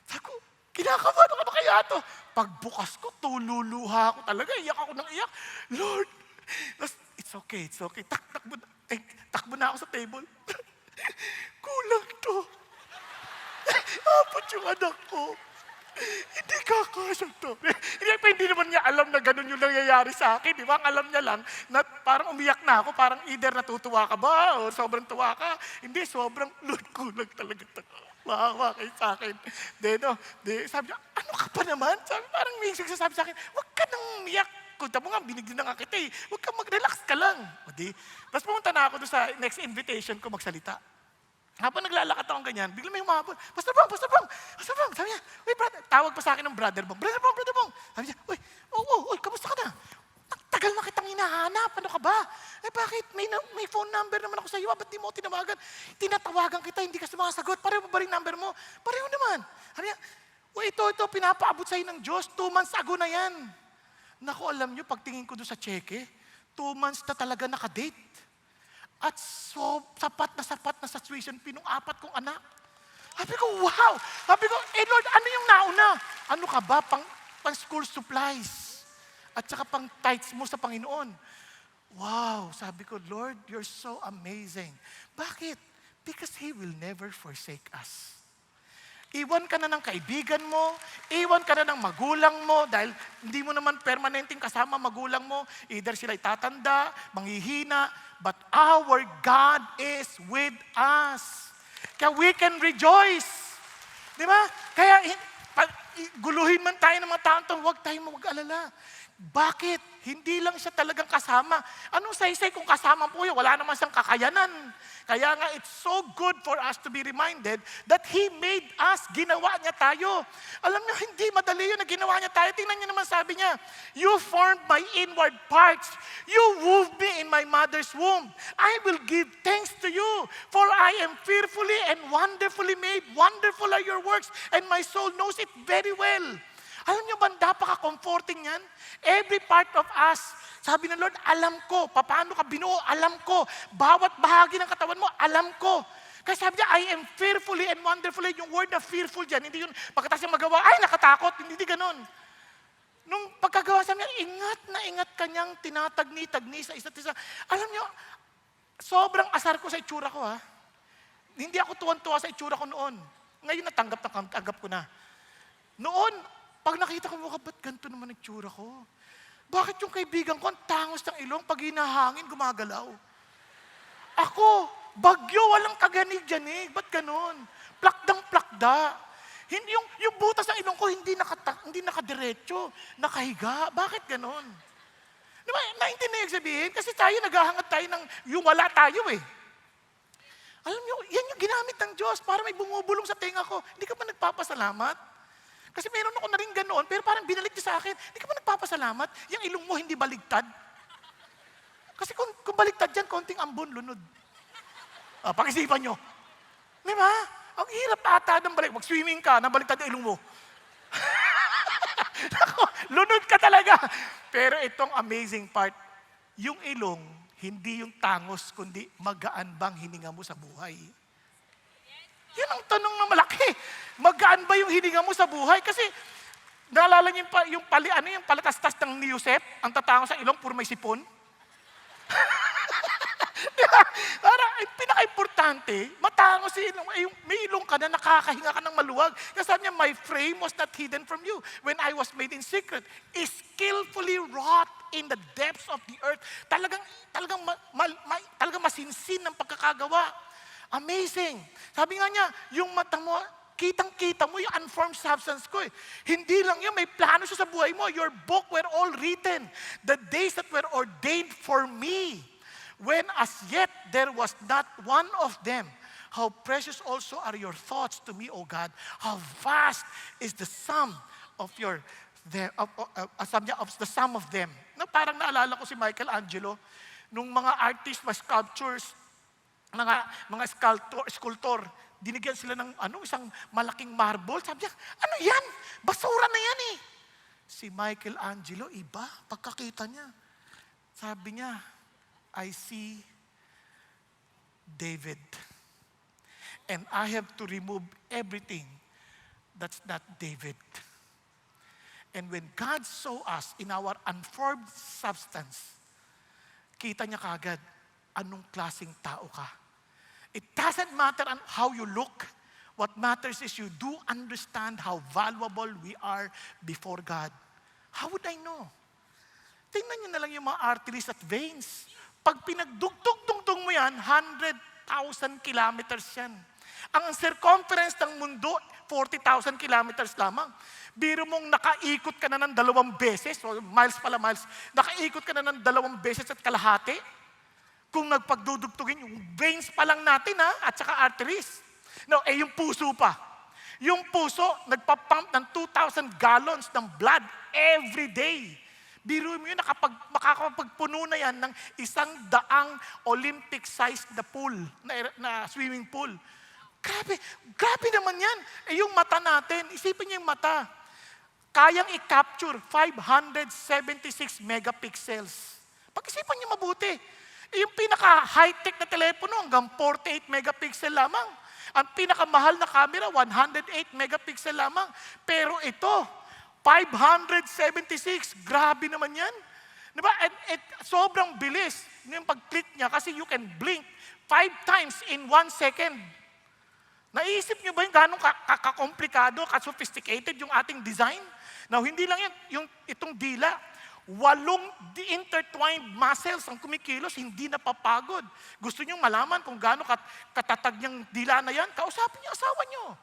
Sabi ko, kinakabahan ako na kaya ito. Pagbukas ko, tululuha ako talaga. Iyak ako ng iyak. Lord, it's okay. Takbo na ako sa table. Kulang to. 4 yung anak ko. Hindi kakasya to. Hindi naman niya alam na ganun yung nangyayari sa akin. Di ba? Ang alam niya lang na parang umiyak na ako. Parang either natutuwa ka ba o sobrang tuwa ka. Hindi, sobrang Lord, kulang talaga to. Maawa kayo sa akin. Sabi niya, "Ano ka pa naman?" Parang may sabi sa akin, "Huwag ka nang umiyak. Kunta mo nga, binigyan na nga kita eh. Huwag ka mag-relax ka lang." Tapos pumunta na ako doon sa next invitation ko magsalita. Habang naglalakad akong ganyan, bigla may humabol, Pastor Bong. Sabi niya, "Uy, brother." Tawag pa sa akin ng Brother Bong. Brother Bong. Sabi niya, "Uy, kamusta ka na? Tagal na kitang hinahanap. Ano ka ba? Bakit? May phone number naman ako sa iyo. Ba't di mo tinawagan? Tinatawagan kita, hindi ka sumasagot. Pareho ba rin number mo?" "Pareho naman." Sabi niya, ito, pinapaabot sa'yo ng Diyos. 2 months ago na yan." Naku, alam niyo, pagtingin ko doon sa cheque, 2 months na talaga nakadate. At sapat na sa tuition fee ng 4 kong anak. Sabi ko, wow! Sabi ko, Lord, ano yung nauna? Ano ka ba? Pang school supplies. At saka pang tithes mo sa Panginoon. Wow! Sabi ko, Lord, you're so amazing. Bakit? Because He will never forsake us. Iwan ka na ng kaibigan mo, iwan ka na ng magulang mo, dahil hindi mo naman permanenteng kasama magulang mo. Either sila'y tatanda, manghihina, but our God is with us. Kaya we can rejoice. Di ba? Kaya guluhin man tayo ng mga taong huwag tayong mag-alala. Bakit? Hindi lang siya talagang kasama. Anong saysay kung kasama po yun? Wala naman siyang kakayanan. Kaya nga, it's so good for us to be reminded that He made us, ginawa niya tayo. Alam niyo, hindi madali yun na ginawa niya tayo. Tingnan niyo naman, sabi niya, "You formed my inward parts. You wove me in my mother's womb. I will give thanks to you, for I am fearfully and wonderfully made. Wonderful are your works, and my soul knows it very well." Alam niyo ba, napaka-comforting yan? Every part of us, sabi ng Lord, alam ko. Paano ka binuo? Alam ko. Bawat bahagi ng katawan mo, alam ko. Kaya sabi niya, "I am fearfully and wonderfully." Yung word na fearful dyan, hindi yun pagkatapos niya magawa, ay, nakatakot. Hindi ganun. Nung pagkagawa sa niya, ingat na ingat kanyang tinatagni-tagni sa isa't isa. Alam niyo, sobrang asar ko sa itsura ko ha. Hindi ako tuwan-tuwa sa itsura ko noon. Ngayon natanggap ko na. Noon, pag nakita ko mukha, ba't ganito naman ang itsura ko? Bakit yung kaibigan ko, ang tangos ng ilong, pag hinahangin, gumagalaw? Ako, bagyo, walang kaganig-ganig. Ba't ganon? Plakdang-plakda. Hindi, yung butas ng ilong ko, hindi nakadiretso, nakahiga. Bakit ganon? Diba, naintindihan sabihin? Kasi tayo, naghahangat tayo ng yung wala tayo eh. Alam niyo, yan yung ginamit ng Diyos para may bumubulong sa tenga ko. Hindi ka ba nagpapasalamat? Kasi meron ako na rin ganoon, pero parang binalik niya sa akin, hindi ka ba nagpapasalamat? Yung ilong mo hindi baligtad. Kasi kung baligtad yan, konting ambon, lunod. Pag-isipan nyo. Di ba? Ang hirap ata ng balik. Mag-swimming ka, nabaligtad yung ilong mo. Lunod ka talaga. Pero itong amazing part, yung ilong, hindi yung tangos, kundi magaan bang hininga mo sa buhay? Yan ang tanong na malaki. Magaan ba yung hininga mo sa buhay? Kasi, naalala niyo yung palatastas ng ni Yusef, ang tatangos sa ilong, puro may sipon? Diba? Para, pinaka-importante, matangos si ilong. May ilong ka na nakakahinga ka ng maluwag. Kasi sabi niya, my frame was not hidden from you when I was made in secret. Is skillfully wrought in the depths of the earth. Talagang masinsin ng pagkakagawa. Amazing. Sabi nga niya, yung mata mo, kitang-kita mo yung unformed substance ko eh. Hindi lang yun, may plano siya sa buhay mo. Your book were all written. The days that were ordained for me. When as yet there was not one of them. How precious also are your thoughts to me, O God. How vast is the sum of the sum of them. Na parang naalala ko si Michelangelo, nung mga artists, mga sculptures, mga sculptor, dinigyan sila ng isang malaking marble. Sabi niya, ano yan? Basura na yan eh. Si Michelangelo, iba, pagkakita niya. Sabi niya, I see David. And I have to remove everything that's not David. And when God saw us in our unformed substance, kita niya kagad, anong klaseng tao ka. It doesn't matter how you look. What matters is you do understand how valuable we are before God. How would I know? Tingnan niyo na lang yung mga arteries at veins. Pag pinagdugtog-dugtog mo yan, 100,000 kilometers yan. Ang circumference ng mundo, 40,000 kilometers lamang. Biro mong nakaikot ka na ng 2 beses, o miles, nakaikot ka na ng 2 beses at kalahati. Kung nagpagdudugtugin, yung veins pa lang natin at saka arteries. No, yung puso pa. Yung puso, nagpapump ng 2,000 gallons ng blood every day. Biro mo yun, makakapagpuno na yan ng 100 Olympic-sized na pool, na swimming pool. Grabe naman yan. Yung mata natin, isipin niyo yung mata. Kayang i-capture 576 megapixels. Pag-isipan niyo mabuti. Yung pinaka-high-tech na telepono hanggang 48 megapixel lamang. Ang pinakamahal na camera, 108 megapixel lamang. Pero ito, 576. Grabe naman yan. Diba? At sobrang bilis yung pag-click niya kasi you can blink 5 times in 1 second. Naisip niyo ba yung gano'ng kakomplikado, ka-sophisticated yung ating design? Now, hindi lang yan, itong dila. 8 intertwined muscles ang kumikilos, hindi napapagod. Gusto niyo malaman kung gaano katatag niyang dila na yan? Kausapin niyo asawa niyo.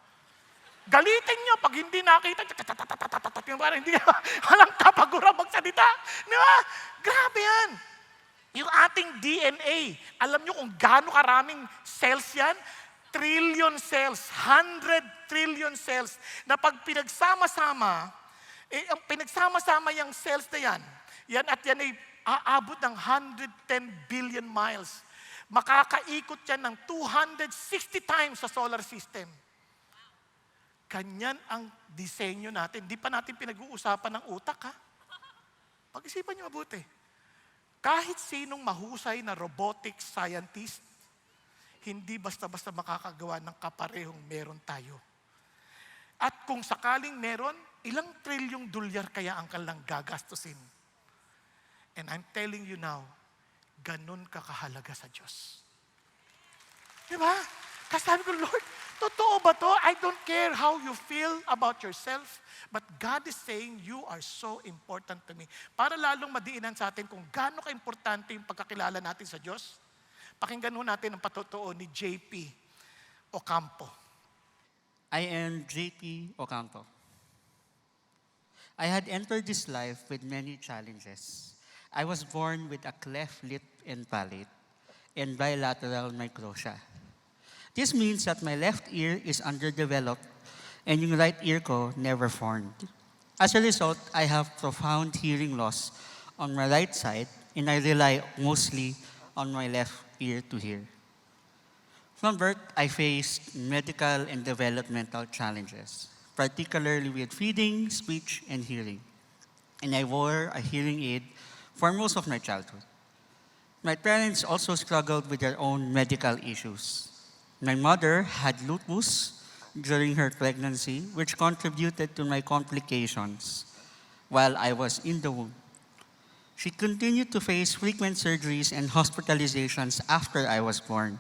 Galitin niyo pag hindi nakita, parang hindi walang kapagura magsalita. Diba? Grabe yan. Yung ating DNA, alam niyo kung gaano karaming cells yan? Trillion cells, 100 trillion cells, na pag pinagsama-sama, ang pinagsama-sama yung cells na yan ay aabot ng 110 billion miles. Makakaikot yan ng 260 times sa solar system. Ganyan ang disenyo natin. Di pa natin pinag-uusapan ng utak, ha? Pag-isipan niyo mabuti. Kahit sinong mahusay na robotics scientist, hindi basta-basta makakagawa ng kaparehong meron tayo. At kung sakaling meron, ilang trilyong dolyar kaya ang kanilang gagastusin? And I'm telling you now, ganun ka kahalaga sa Diyos. Di ba? Kasi sabi ko, Lord, totoo ba to? I don't care how you feel about yourself, but God is saying, you are so important to me. Para lalong madiinan sa atin kung gaano ka-importante yung pagkakilala natin sa Diyos, pakinggan ho natin ang patotoo ni JP Ocampo. I am JP Ocampo. I had entered this life with many challenges. I was born with a cleft lip and palate and bilateral microtia. This means that my left ear is underdeveloped and yung right ear ko never formed. As a result, I have profound hearing loss on my right side and I rely mostly on my left ear to hear. From birth, I faced medical and developmental challenges, particularly with feeding, speech, and hearing. And I wore a hearing aid for most of my childhood. My parents also struggled with their own medical issues. My mother had lupus during her pregnancy, which contributed to my complications while I was in the womb. She continued to face frequent surgeries and hospitalizations after I was born.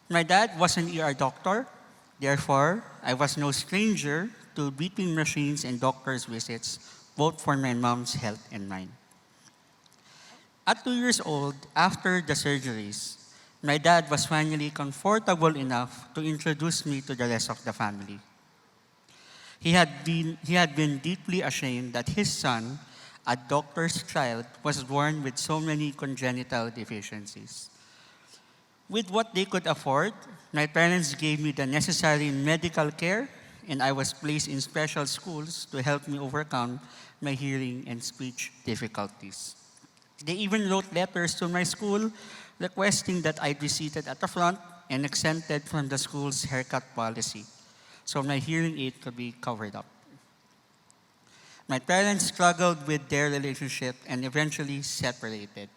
My dad was an ER doctor, therefore, I was no stranger to beeping machines and doctor's visits, both for my mom's health and mine. At 2 years old, after the surgeries, my dad was finally comfortable enough to introduce me to the rest of the family. He had been deeply ashamed that his son, a doctor's child, was born with so many congenital deficiencies. With what they could afford, my parents gave me the necessary medical care, and I was placed in special schools to help me overcome my hearing and speech difficulties. They even wrote letters to my school requesting that I be seated at the front and exempted from the school's haircut policy, so my hearing aid could be covered up. My parents struggled with their relationship and eventually separated.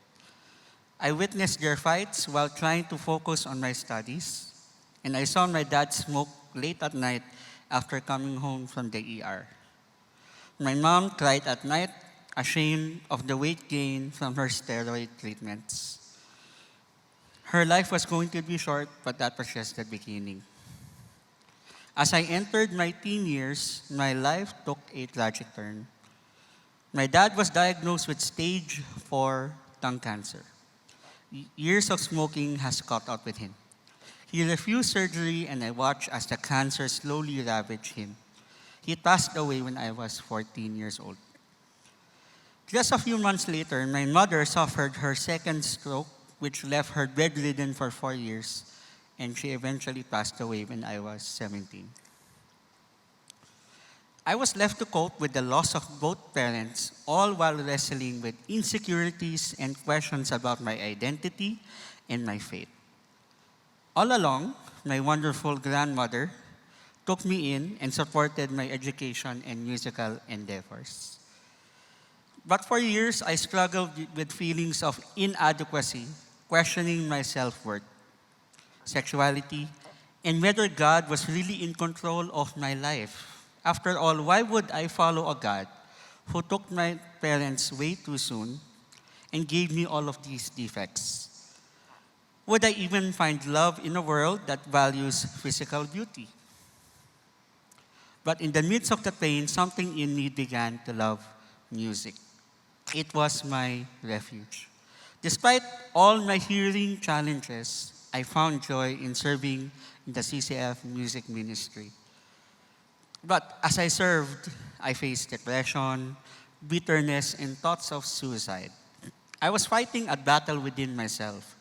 I witnessed their fights while trying to focus on my studies, and I saw my dad smoke late at night after coming home from the ER. My mom cried at night, ashamed of the weight gain from her steroid treatments. Her life was going to be short, but that was just the beginning. As I entered my teen years, my life took a tragic turn. My dad was diagnosed with stage 4 tongue cancer. Years of smoking has caught up with him. He refused surgery and I watched as the cancer slowly ravaged him. He passed away when I was 14 years old. Just a few months later, my mother suffered her second stroke, which left her bedridden for 4 years, and she eventually passed away when I was 17. I was left to cope with the loss of both parents, all while wrestling with insecurities and questions about my identity and my faith. All along, my wonderful grandmother took me in and supported my education and musical endeavors. But for years, I struggled with feelings of inadequacy, questioning my self-worth, sexuality, and whether God was really in control of my life. After all, why would I follow a God who took my parents way too soon and gave me all of these defects? Would I even find love in a world that values physical beauty? But in the midst of the pain, something in me began to love music. It was my refuge. Despite all my hearing challenges, I found joy in serving in the CCF music ministry. But as I served, I faced depression, bitterness, and thoughts of suicide. I was fighting a battle within myself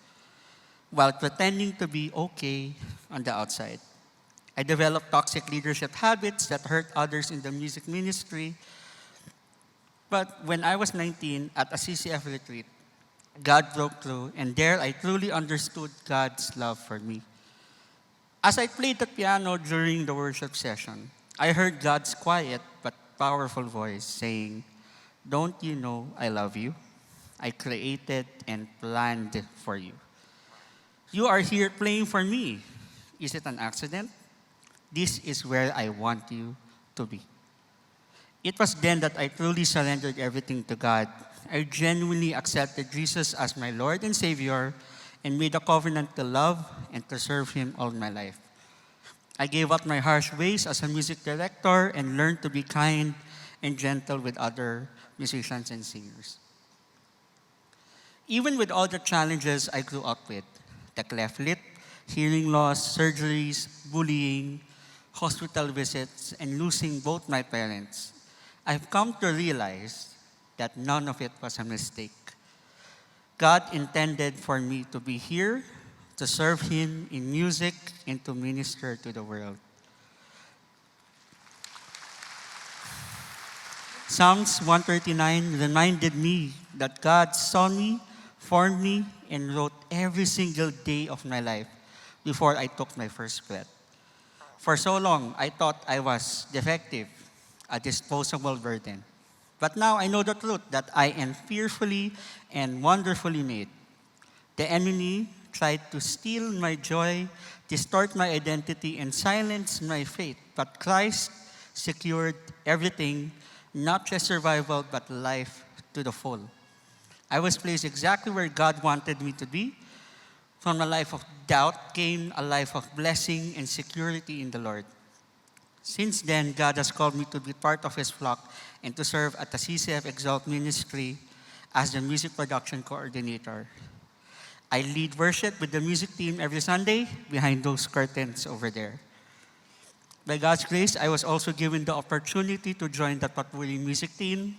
while pretending to be okay on the outside. I developed toxic leadership habits that hurt others in the music ministry. But when I was 19 at a CCF retreat, God broke through, and there I truly understood God's love for me. As I played the piano during the worship session, I heard God's quiet but powerful voice saying, "Don't you know I love you? I created and planned for you. You are here playing for me. Is it an accident? This is where I want you to be." It was then that I truly surrendered everything to God. I genuinely accepted Jesus as my Lord and Savior and made a covenant to love and to serve Him all my life. I gave up my harsh ways as a music director and learned to be kind and gentle with other musicians and singers. Even with all the challenges I grew up with, the cleft lip, hearing loss, surgeries, bullying, hospital visits, and losing both my parents, I've come to realize that none of it was a mistake. God intended for me to be here, to serve Him in music, and to minister to the world. Psalms 139 reminded me that God saw me, formed me, and wrote every single day of my life before I took my first breath. For so long, I thought I was defective, a disposable burden. But now I know the truth that I am fearfully and wonderfully made. The enemy tried to steal my joy, distort my identity, and silence my faith. But Christ secured everything, not just survival, but life to the full. I was placed exactly where God wanted me to be. From a life of doubt came a life of blessing and security in the Lord. Since then, God has called me to be part of His flock and to serve at the CCF Exalt Ministry as the music production coordinator. I lead worship with the music team every Sunday behind those curtains over there. By God's grace, I was also given the opportunity to join the Patpuri music team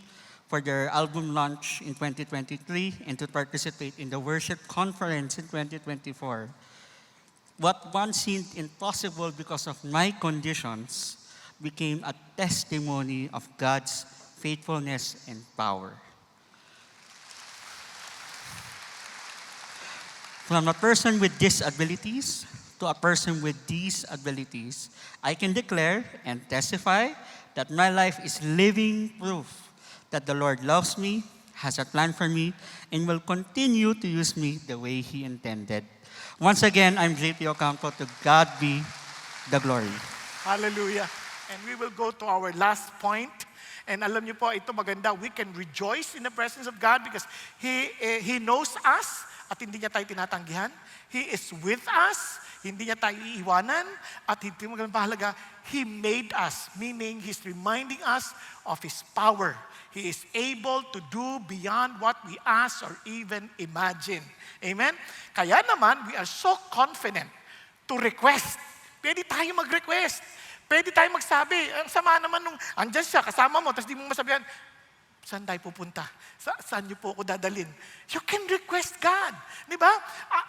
for their album launch in 2023 and to participate in the worship conference in 2024. What once seemed impossible because of my conditions became a testimony of God's faithfulness and power. From a person with disabilities to a person with these abilities, I can declare and testify that my life is living proof that the Lord loves me, has a plan for me, and will continue to use me the way He intended. Once again, I'm JP Ocampo. To God be the glory. Hallelujah. And we will go to our last point. And alam niyo po, ito maganda, we can rejoice in the presence of God because He knows us at hindi niya tayo tinatanggihan. He is with us, hindi niya tayo iiwanan, at hindi mo ganun mahalaga, He made us, meaning He's reminding us of His power. He is able to do beyond what we ask or even imagine. Amen? Kaya naman, we are so confident to request. Pwede tayo mag-request. Pwede tayo magsabi. Ang sama naman nung andyan siya, kasama mo, tapos di mo masabihan, saan tayo pupunta? Saan niyo po ako dadalhin? You can request God. Di ba?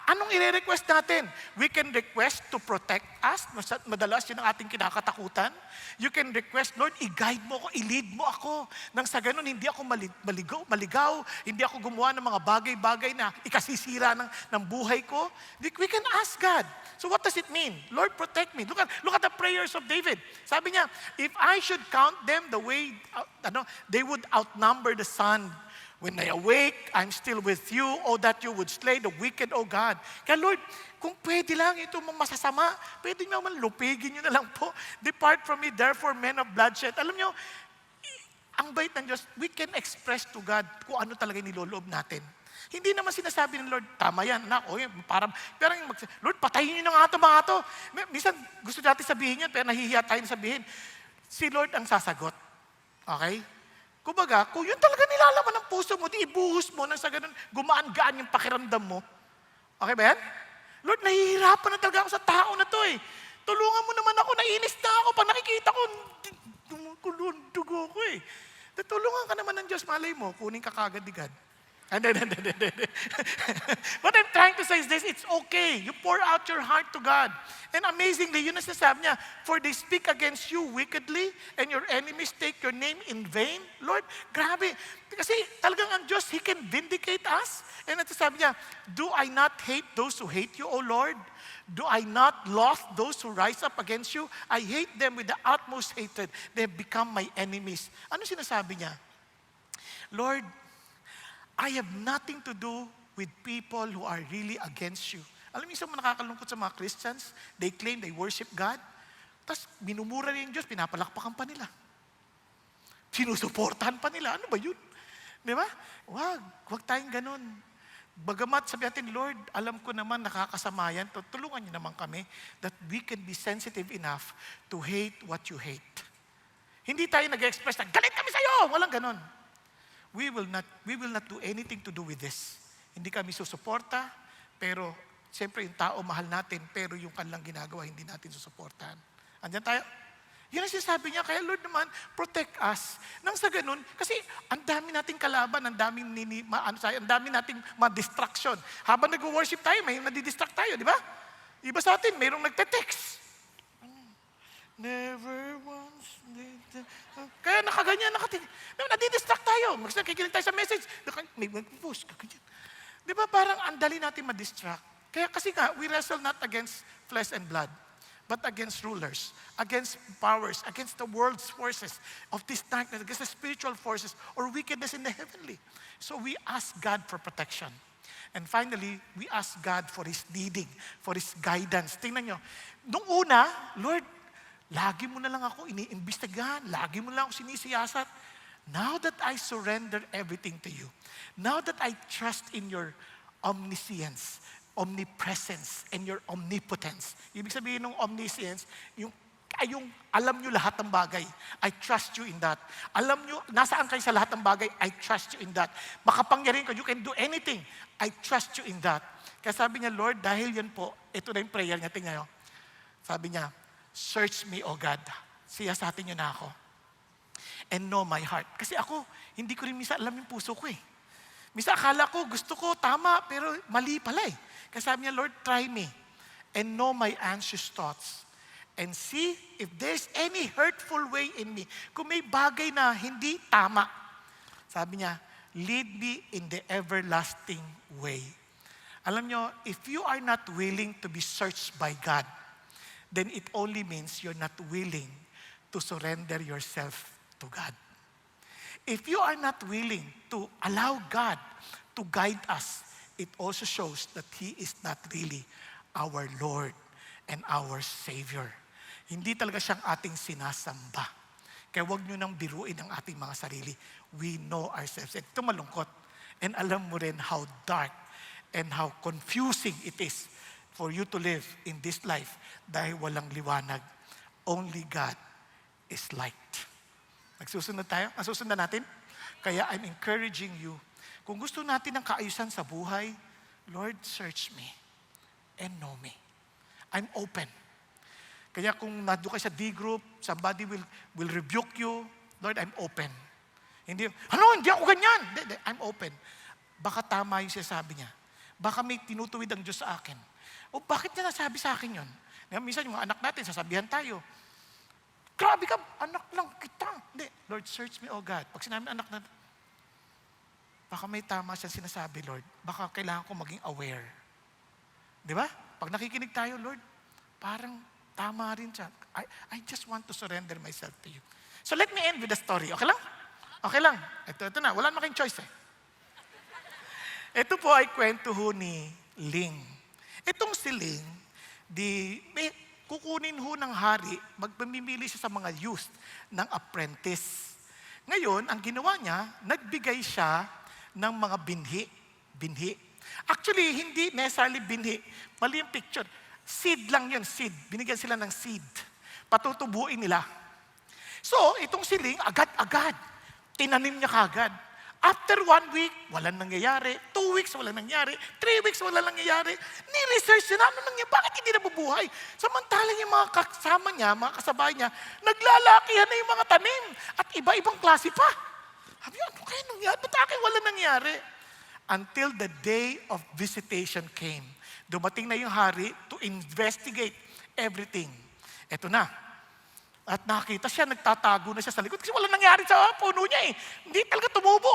Anong i-request natin? We can request to protect us. Madalas yun ang ating kinakatakutan. You can request, Lord, i-guide mo ako, i-lead mo ako. Nang sa ganun, hindi ako maligaw, hindi ako gumawa ng mga bagay-bagay na ikasisira ng buhay ko. We can ask God. So what does it mean? Lord, protect me. Look at the prayers of David. Sabi niya, if I should count them the way, they would outnumber the sun. When I awake, I'm still with you. Oh, that you would slay the wicked, oh God. Kaya Lord, kung pwede lang ito masasama, pwede nyo naman lupigin nyo na lang po. Depart from me, therefore, men of bloodshed. Alam nyo, ang bait ng Diyos, we can express to God kung ano talaga niloloob natin. Hindi naman sinasabi ng Lord, tama yan, anak, pero Lord, patayin nyo na nga ito, mga ito. Minsan, gusto natin sabihin yan, pero nahihiya tayo na sabihin. Si Lord ang sasagot. Okay? Kumbaga, kung yun talaga nilalaman ng puso mo, di ibuhos mo nang sa ganun, gumaan-gaan yung pakiramdam mo. Okay ba yan? Lord, nahihirapan na talaga ako sa tao na to eh. Tulungan mo naman ako, naiinis na ako. Pag nakikita ko, dugo ko eh. Tulungan ka naman ng Diyos, malay mo, kunin ka kagad ni God. What I'm trying to say is this, it's okay. You pour out your heart to God. And amazingly, yun ang sasabi niya, for they speak against you wickedly and your enemies take your name in vain. Lord, grabe. Kasi talagang ang Diyos, He can vindicate us. And ang sasabi niya, do I not hate those who hate you, O Lord? Do I not love those who rise up against you? I hate them with the utmost hatred. They have become my enemies. Ano sinasabi niya? Lord, I have nothing to do with people who are really against you. Alam mo, isang nakakalungkot sa mga Christians, they claim they worship God, tapos minumura rin yung Diyos, pinapalakpakan pa nila. sinusuportahan pa nila. Ano ba yun? Di ba? Huwag tayong ganun. Bagamat sabi natin, Lord, alam ko naman nakakasama yan, tulungan niyo naman kami that we can be sensitive enough to hate what you hate. Hindi tayo nag-express na, galit kami sa'yo! Walang ganun. We will not do anything to do with this. Hindi kami susuporta, pero siyempre yung tao mahal natin, pero yung kanilang ginagawa, hindi natin susuportahan. Andiyan tayo? Yan ang sinasabi niya. Kaya Lord naman, protect us. Nang sa ganun, kasi ang dami nating kalaban, ang dami nating ma-distraction. Habang nag-worship tayo, may nadidistract tayo, di ba? Iba sa atin, mayroong nagte-text. Never once did kaya nakaganyan, nadidistract tayo. Nakikinig tayo sa message, may mag-post, kaganyan. Di ba parang ang dali natin ma-distract? Kaya kasi nga, we wrestle not against flesh and blood, but against rulers, against powers, against the world's forces of this darkness, against the spiritual forces or wickedness in the heavenly. So we ask God for protection. And finally, we ask God for His leading, for His guidance. Tingnan nyo, nung una, Lord, lagi mo na lang ako iniimbestigahan, lagi mo na lang ako sinisiyasat. Now that I surrender everything to you, now that I trust in your omniscience, omnipresence, and your omnipotence. Ibig sabihin ng omniscience, yung alam nyo lahat ng bagay. I trust you in that. Alam nyo, nasaan kayo sa lahat ng bagay, I trust you in that. Makapangyarihan ka, you can do anything. I trust you in that. Kaya sabi niya, Lord, dahil yan po, ito na yung prayer niya, tingnan nyo. Sabi niya, search me, O God. Siyasatin niyo na ako. And know my heart. Kasi ako, hindi ko rin misa alam yung puso ko eh. Misa akala ko, gusto ko, tama, pero mali pala eh. Kasi sabi niya, Lord, try me and know my anxious thoughts and see if there's any hurtful way in me. Kung may bagay na hindi tama, sabi niya, lead me in the everlasting way. Alam niyo, if you are not willing to be searched by God, then it only means you're not willing to surrender yourself to God. If you are not willing to allow God to guide us, it also shows that He is not really our Lord and our Savior. Hindi talaga siyang ating sinasamba. Kaya huwag nyo nang biruin ang ating mga sarili. We know ourselves. Ito malungkot. And alam mo rin how dark and how confusing it is for you to live in this life dahil walang liwanag. Only God is light. Nagsusunod tayo? Nasusunod natin? Kaya I'm encouraging you, kung gusto natin ng kaayusan sa buhay, Lord, search me and know me. I'm open. Kaya kung nandun kayo sa D group, somebody will rebuke you, Lord, I'm open. Hindi ako ganyan. Hindi, I'm open. Baka tama yung sinasabi niya. Baka may tinutuwid ang Diyos sa akin. O bakit niya nasabi sa akin yun? Minsan yung mga anak natin, sasabihan tayo, grabe ka, anak lang kita. Hindi, Lord, search me, O God. Pag sinabi anak na, baka may tama siya sinasabi, Lord. Baka kailangan ko maging aware. Di ba? Pag nakikinig tayo, Lord, parang tama rin siya. I just want to surrender myself to you. So let me end with a story. Okay lang? Okay lang. Ito na. Wala naman kayong choice eh. Ito po ay kwento ho ni Ling. Itong si Ling, kukunin ho ng hari, magpamimili siya sa mga youth ng apprentice. Ngayon, ang ginawa niya, nagbigay siya ng mga binhi. Actually, hindi necessarily binhi. Mali yung picture. Seed lang yun, seed. Binigyan sila ng seed. Patutubuin nila. So, itong si Ling, agad-agad. Tinanim niya kagad. After 1 week, walang nangyayari. 2 weeks, walang nangyayari. 3 weeks, walang nangyayari. Ni-research niya, ano nangyayari? Bakit hindi nabubuhay? Samantalang yung mga kasama niya, mga kasabay niya, naglalakihan na yung mga tanim. At iba-ibang klase pa. Sabi niya, ano kaya nangyayari? Ba't akin walang nangyayari? Until the day of visitation came. Dumating na yung hari to investigate everything. Eto na. At nakita siya, nagtatago na siya sa likod kasi wala nangyari sa puno niya eh. Hindi talaga tumubo.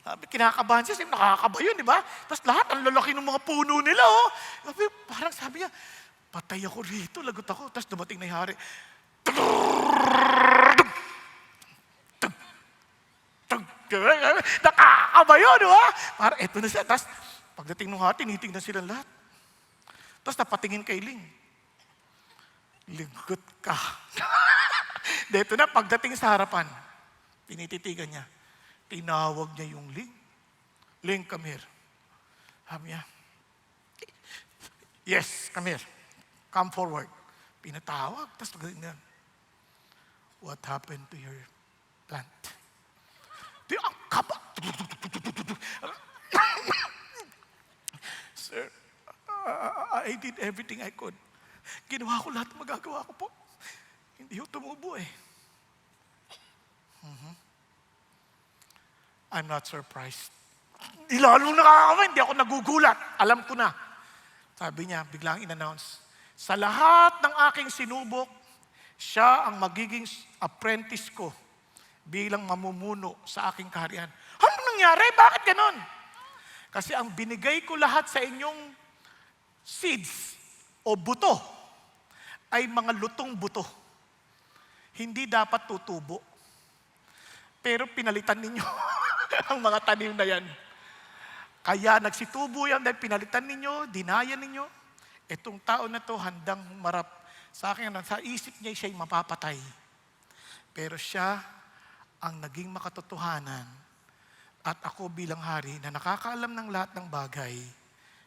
Sabi, kinakabahan siya, nakakaba yun, di ba? Tapos lahat, ang lalaki ng mga puno nila, oh. Parang sabi niya, patay ako rito, lagot ako. Tapos dumating na yung hari. Nakakaba yun, di ba? Parang eto na siya. Tapos pagdating ng hari, tinitingnan sila lahat. Tapos napatingin kay Ling. Ligot ka. Dito na, pagdating sa harapan, tinititigan niya. Tinawag niya yung Ling. Ling, come here. Sabi niya, yes, come here. Come forward. Pinatawag. Tapos ganyan. What happened to your plant? Di, ang kaba. Sir, I did everything I could. Ginawa ko lahat ng magagawa ko po. Hindi ko tumubo eh. I'm not surprised. Lalo nakakama, hindi ako nagugulat. Alam ko na. Sabi niya, biglang in-announce, sa lahat ng aking sinubok, siya ang magiging apprentice ko bilang mamumuno sa aking kaharian. Ano nangyari? Bakit ganon? Kasi ang binigay ko lahat sa inyong seeds o buto ay mga lutong buto. Hindi dapat tutubo. Pero pinalitan ninyo ang mga tanim na yan. Kaya nagsitubo yan dahil pinalitan ninyo, dinayan ninyo. Itong tao na to handang humarap sa akin. Sa isip niya siya'y mapapatay. Pero siya ang naging makatotohanan. At ako bilang hari na nakakaalam ng lahat ng bagay,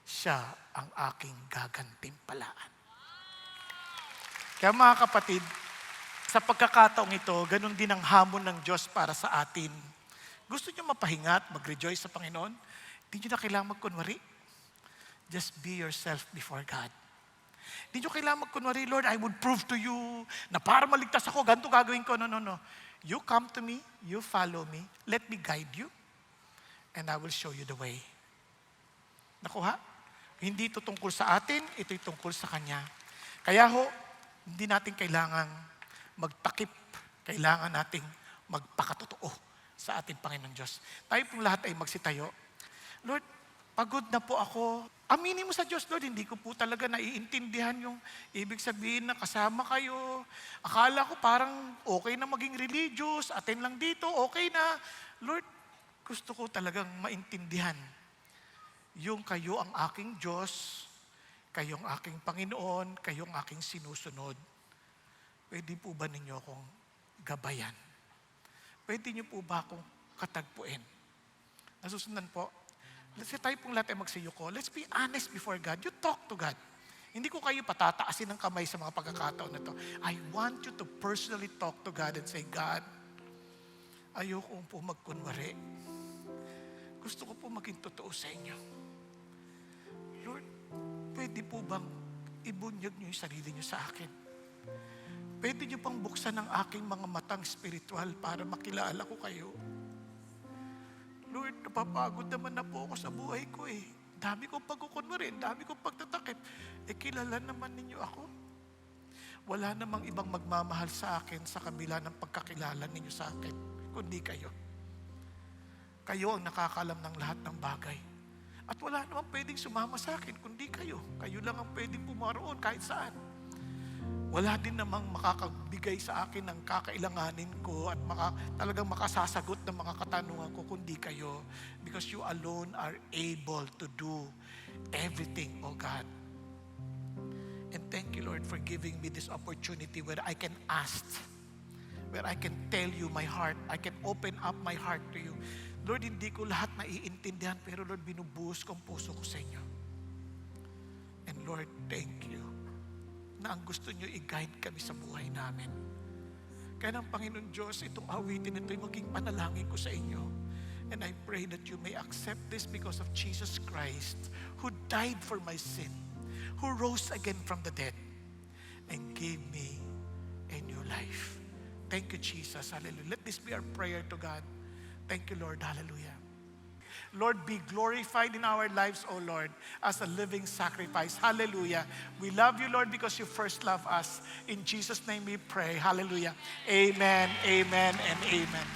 siya ang aking gagantimpalaan. Kaya mga kapatid, sa pagkakataong ito, ganun din ang hamon ng Diyos para sa atin. Gusto niyo mapahinga at mag-rejoice sa Panginoon? Hindi niyo na kailangan magkunwari. Just be yourself before God. Hindi niyo kailangan magkunwari, Lord, I would prove to you na para maligtas ako, ganito gagawin ko. No. You come to me, you follow me, let me guide you, and I will show you the way. Nakuha? Hindi ito tungkol sa atin, ito'y tungkol sa Kanya. Kaya hindi natin kailangang magtakip, kailangan nating magpakatotoo sa ating Panginoon Diyos. Tayo pong lahat ay magsitayo. Lord, pagod na po ako. Aminin mo sa Diyos, Lord, hindi ko po talaga naiintindihan yung ibig sabihin na kasama kayo. Akala ko parang okay na maging religious, attend lang dito, okay na. Lord, gusto ko talagang maintindihan yung kayo ang aking Diyos, kayong aking Panginoon, kayong aking sinusunod. Pwede po ba ninyo akong gabayan? Pwede niyo po ba akong katagpuin? Nasusundan po. Let's say tayo pong lahat ay magsiyuko. Let's be honest before God. You talk to God. Hindi ko kayo patataasin ng kamay sa mga pagkakataon na to. I want you to personally talk to God and say, God, ayoko po magkunwari. Gusto ko po maging totoo sa inyo. Lord, pwede po bang ibunyag niyo yung sarili niyo sa akin? Pwede niyo pang buksan ang aking mga matang spiritual para makilala ko kayo. Lord, napapagod naman na po ako sa buhay ko eh. Dami kong pagkukunwari, dami kong pagtatakip. Kilala naman ninyo ako. Wala namang ibang magmamahal sa akin sa kabila ng pagkakilala ninyo sa akin, kundi kayo. Kayo ang nakakalam ng lahat ng bagay. At wala namang pwedeng sumama sa akin, kundi kayo. Kayo lang ang pwedeng pumaroon kahit saan. Wala din namang makakabigay sa akin ng kakailanganin ko at talagang makasasagot ng mga katanungan ko kundi kayo, because you alone are able to do everything, oh God. And thank you, Lord, for giving me this opportunity where I can ask, where I can tell you my heart, I can open up my heart to you. Lord, hindi ko lahat naiintindihan, pero Lord, binubuhos ko ang puso ko sa inyo. And Lord, thank you na ang gusto nyo i-guide kami sa buhay namin. Kaya ng Panginoon Diyos, itong awitin ito ay maging panalangin ko sa inyo. And I pray that you may accept this because of Jesus Christ, who died for my sin, who rose again from the dead, and gave me a new life. Thank you, Jesus. Hallelujah. Let this be our prayer to God. Thank you, Lord. Hallelujah. Lord, be glorified in our lives, O Lord, as a living sacrifice. Hallelujah. We love you, Lord, because you first love us. In Jesus' name we pray. Hallelujah. Amen, amen, and amen.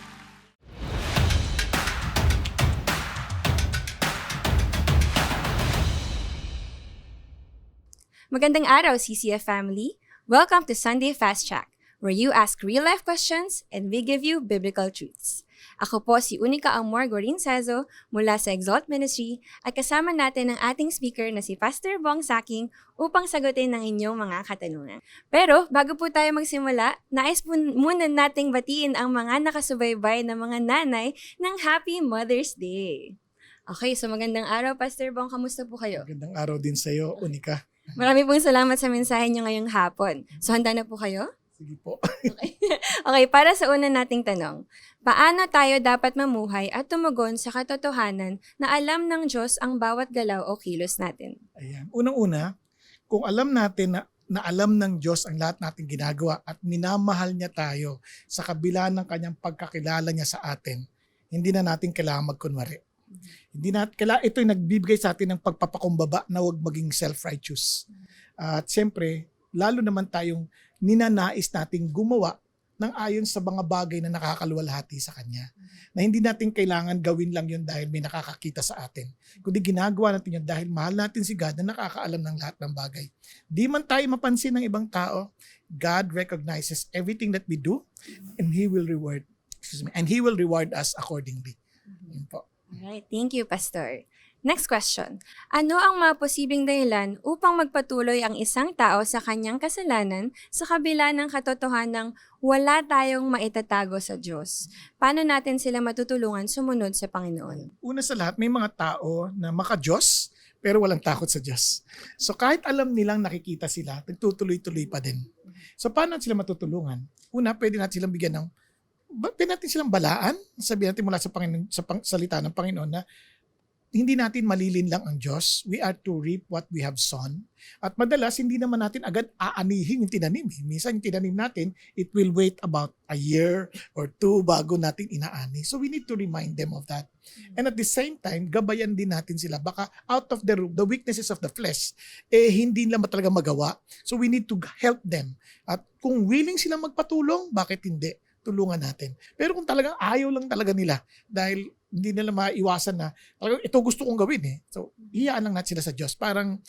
Magandang araw, CCF family. Welcome to Sunday Fast Track, where you ask real-life questions and we give you biblical truths. Ako po si Unica Amor Gorin Sazo mula sa Exalt Ministry at kasama natin ang ating speaker na si Pastor Bong Saking upang sagutin ang inyong mga katanungan. Pero bago po tayo magsimula, nais po muna nating batiin ang mga nakasubaybay na mga nanay ng Happy Mother's Day. Okay, so magandang araw, Pastor Bong. Kamusta po kayo? Magandang araw din sa iyo, Unica. Marami pong salamat sa mensahe niyo ngayong hapon. So handa na po kayo? Sige po. Okay, para sa una nating tanong, paano tayo dapat mamuhay at tumugon sa katotohanan na alam ng Diyos ang bawat galaw o kilos natin? Ayan. Unang-una, kung alam natin na alam ng Diyos ang lahat nating ginagawa at minamahal niya tayo sa kabila ng kanyang pagkakilala niya sa atin, hindi na natin kailangan magkunwari. Hindi na ito yung nagbibigay sa atin ng pagpapakumbaba na huwag maging self-righteous. At siyempre, lalo naman tayong ninanais nating gumawa ng ayon sa mga bagay na nakakaluwalhati sa Kanya. Na hindi natin kailangan gawin lang yun dahil may nakakakita sa atin. Kundi ginagawa natin yun dahil mahal natin si God na nakakaalam ng lahat ng bagay. Di man tayo mapansin ng ibang tao, God recognizes everything that we do and He will reward us accordingly. Yun po. Alright, thank you, Pastor. Next question. Ano ang mga posibleng dahilan upang magpatuloy ang isang tao sa kanyang kasalanan sa kabila ng katotohanang wala tayong maitatago sa Diyos? Paano natin sila matutulungan sumunod sa Panginoon? Una sa lahat, may mga tao na maka-Diyos pero walang takot sa Diyos. So kahit alam nilang nakikita sila, nagtutuloy-tuloy pa din. So paano natin sila matutulungan? Una, pwede natin silang bigyan pwede natin silang balaan. Sabihin natin mula sa Panginoon, salita ng Panginoon na hindi natin malilin lang ang Diyos. We are to reap what we have sown. At madalas, hindi naman natin agad aanihin yung tinanim. Minsan yung tinanim natin, it will wait about a year or two bago natin inaani. So we need to remind them of that. And at the same time, gabayan din natin sila. Baka out of the weaknesses of the flesh, hindi nila talaga magawa. So we need to help them. At kung willing silang magpatulong, bakit hindi? Tulungan natin. Pero kung talagang ayaw lang talaga nila dahil hindi nila maiwasan na talagang ito gusto kong gawin eh. So, hiyaan lang natin sila sa Diyos. Parang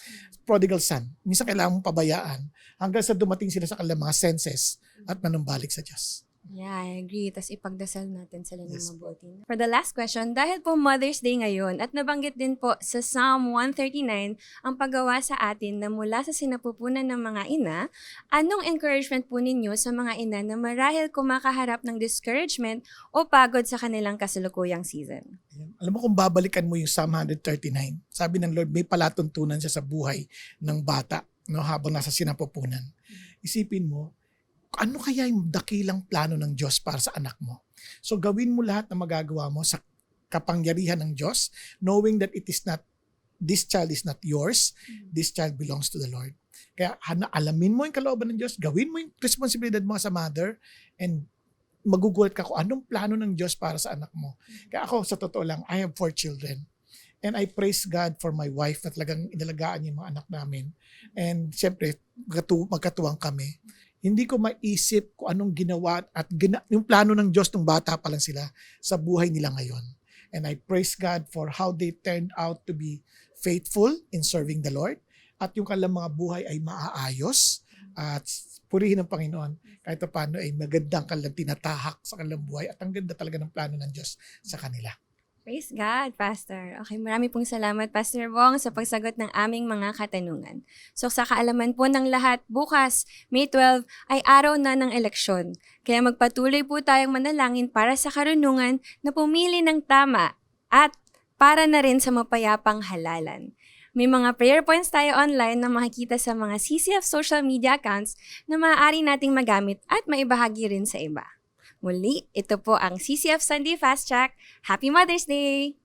prodigal son. Minsan kailangan mong pabayaan hanggang sa dumating sila sa kanilang mga senses at manumbalik sa Diyos. Yeah, I agree. Tapos ipagdasal natin sila ng Yes. mabuti. For the last question, dahil po Mother's Day ngayon at nabanggit din po sa Psalm 139 ang paggawa sa atin na mula sa sinapupunan ng mga ina, anong encouragement po ninyo sa mga ina na marahil kumakaharap ng discouragement o pagod sa kanilang kasalukuyang season? Alam mo kung babalikan mo yung Psalm 139, sabi ng Lord, may palatuntunan siya sa buhay ng bata habang nasa sinapupunan. Isipin mo, ano kaya yung dakilang plano ng Diyos para sa anak mo? So gawin mo lahat na magagawa mo sa kapangyarihan ng Diyos, knowing that this child is not yours, this child belongs to the Lord. Kaya alamin mo yung kalooban ng Diyos, gawin mo yung responsibilidad mo sa mother, and magugulat ka kung anong plano ng Diyos para sa anak mo. Kaya ako, sa totoo lang, I have 4 children. And I praise God for my wife na talagang inalagaan niya yung mga anak namin. And siyempre, magkatuwang kami. Hindi ko maisip kung anong ginawa at yung plano ng Diyos ng bata pa lang sila sa buhay nila ngayon. And I praise God for how they turned out to be faithful in serving the Lord at yung kanilang mga buhay ay maaayos at purihin ng Panginoon kahit paano ay magandang kanilang tinatahak sa kanilang buhay at ang ganda talaga ng plano ng Diyos sa kanila. Praise God, Pastor. Okay, marami pong salamat, Pastor Bong, sa pagsagot ng aming mga katanungan. So sa kaalaman po ng lahat, bukas, May 12, ay araw na ng eleksyon. Kaya magpatuloy po tayong manalangin para sa karunungan na pumili ng tama at para na rin sa mapayapang halalan. May mga prayer points tayo online na makikita sa mga CCF social media accounts na maaari nating magamit at maibahagi rin sa iba. Muli, ito po ang CCF Sunday Fast Track. Happy Mother's Day!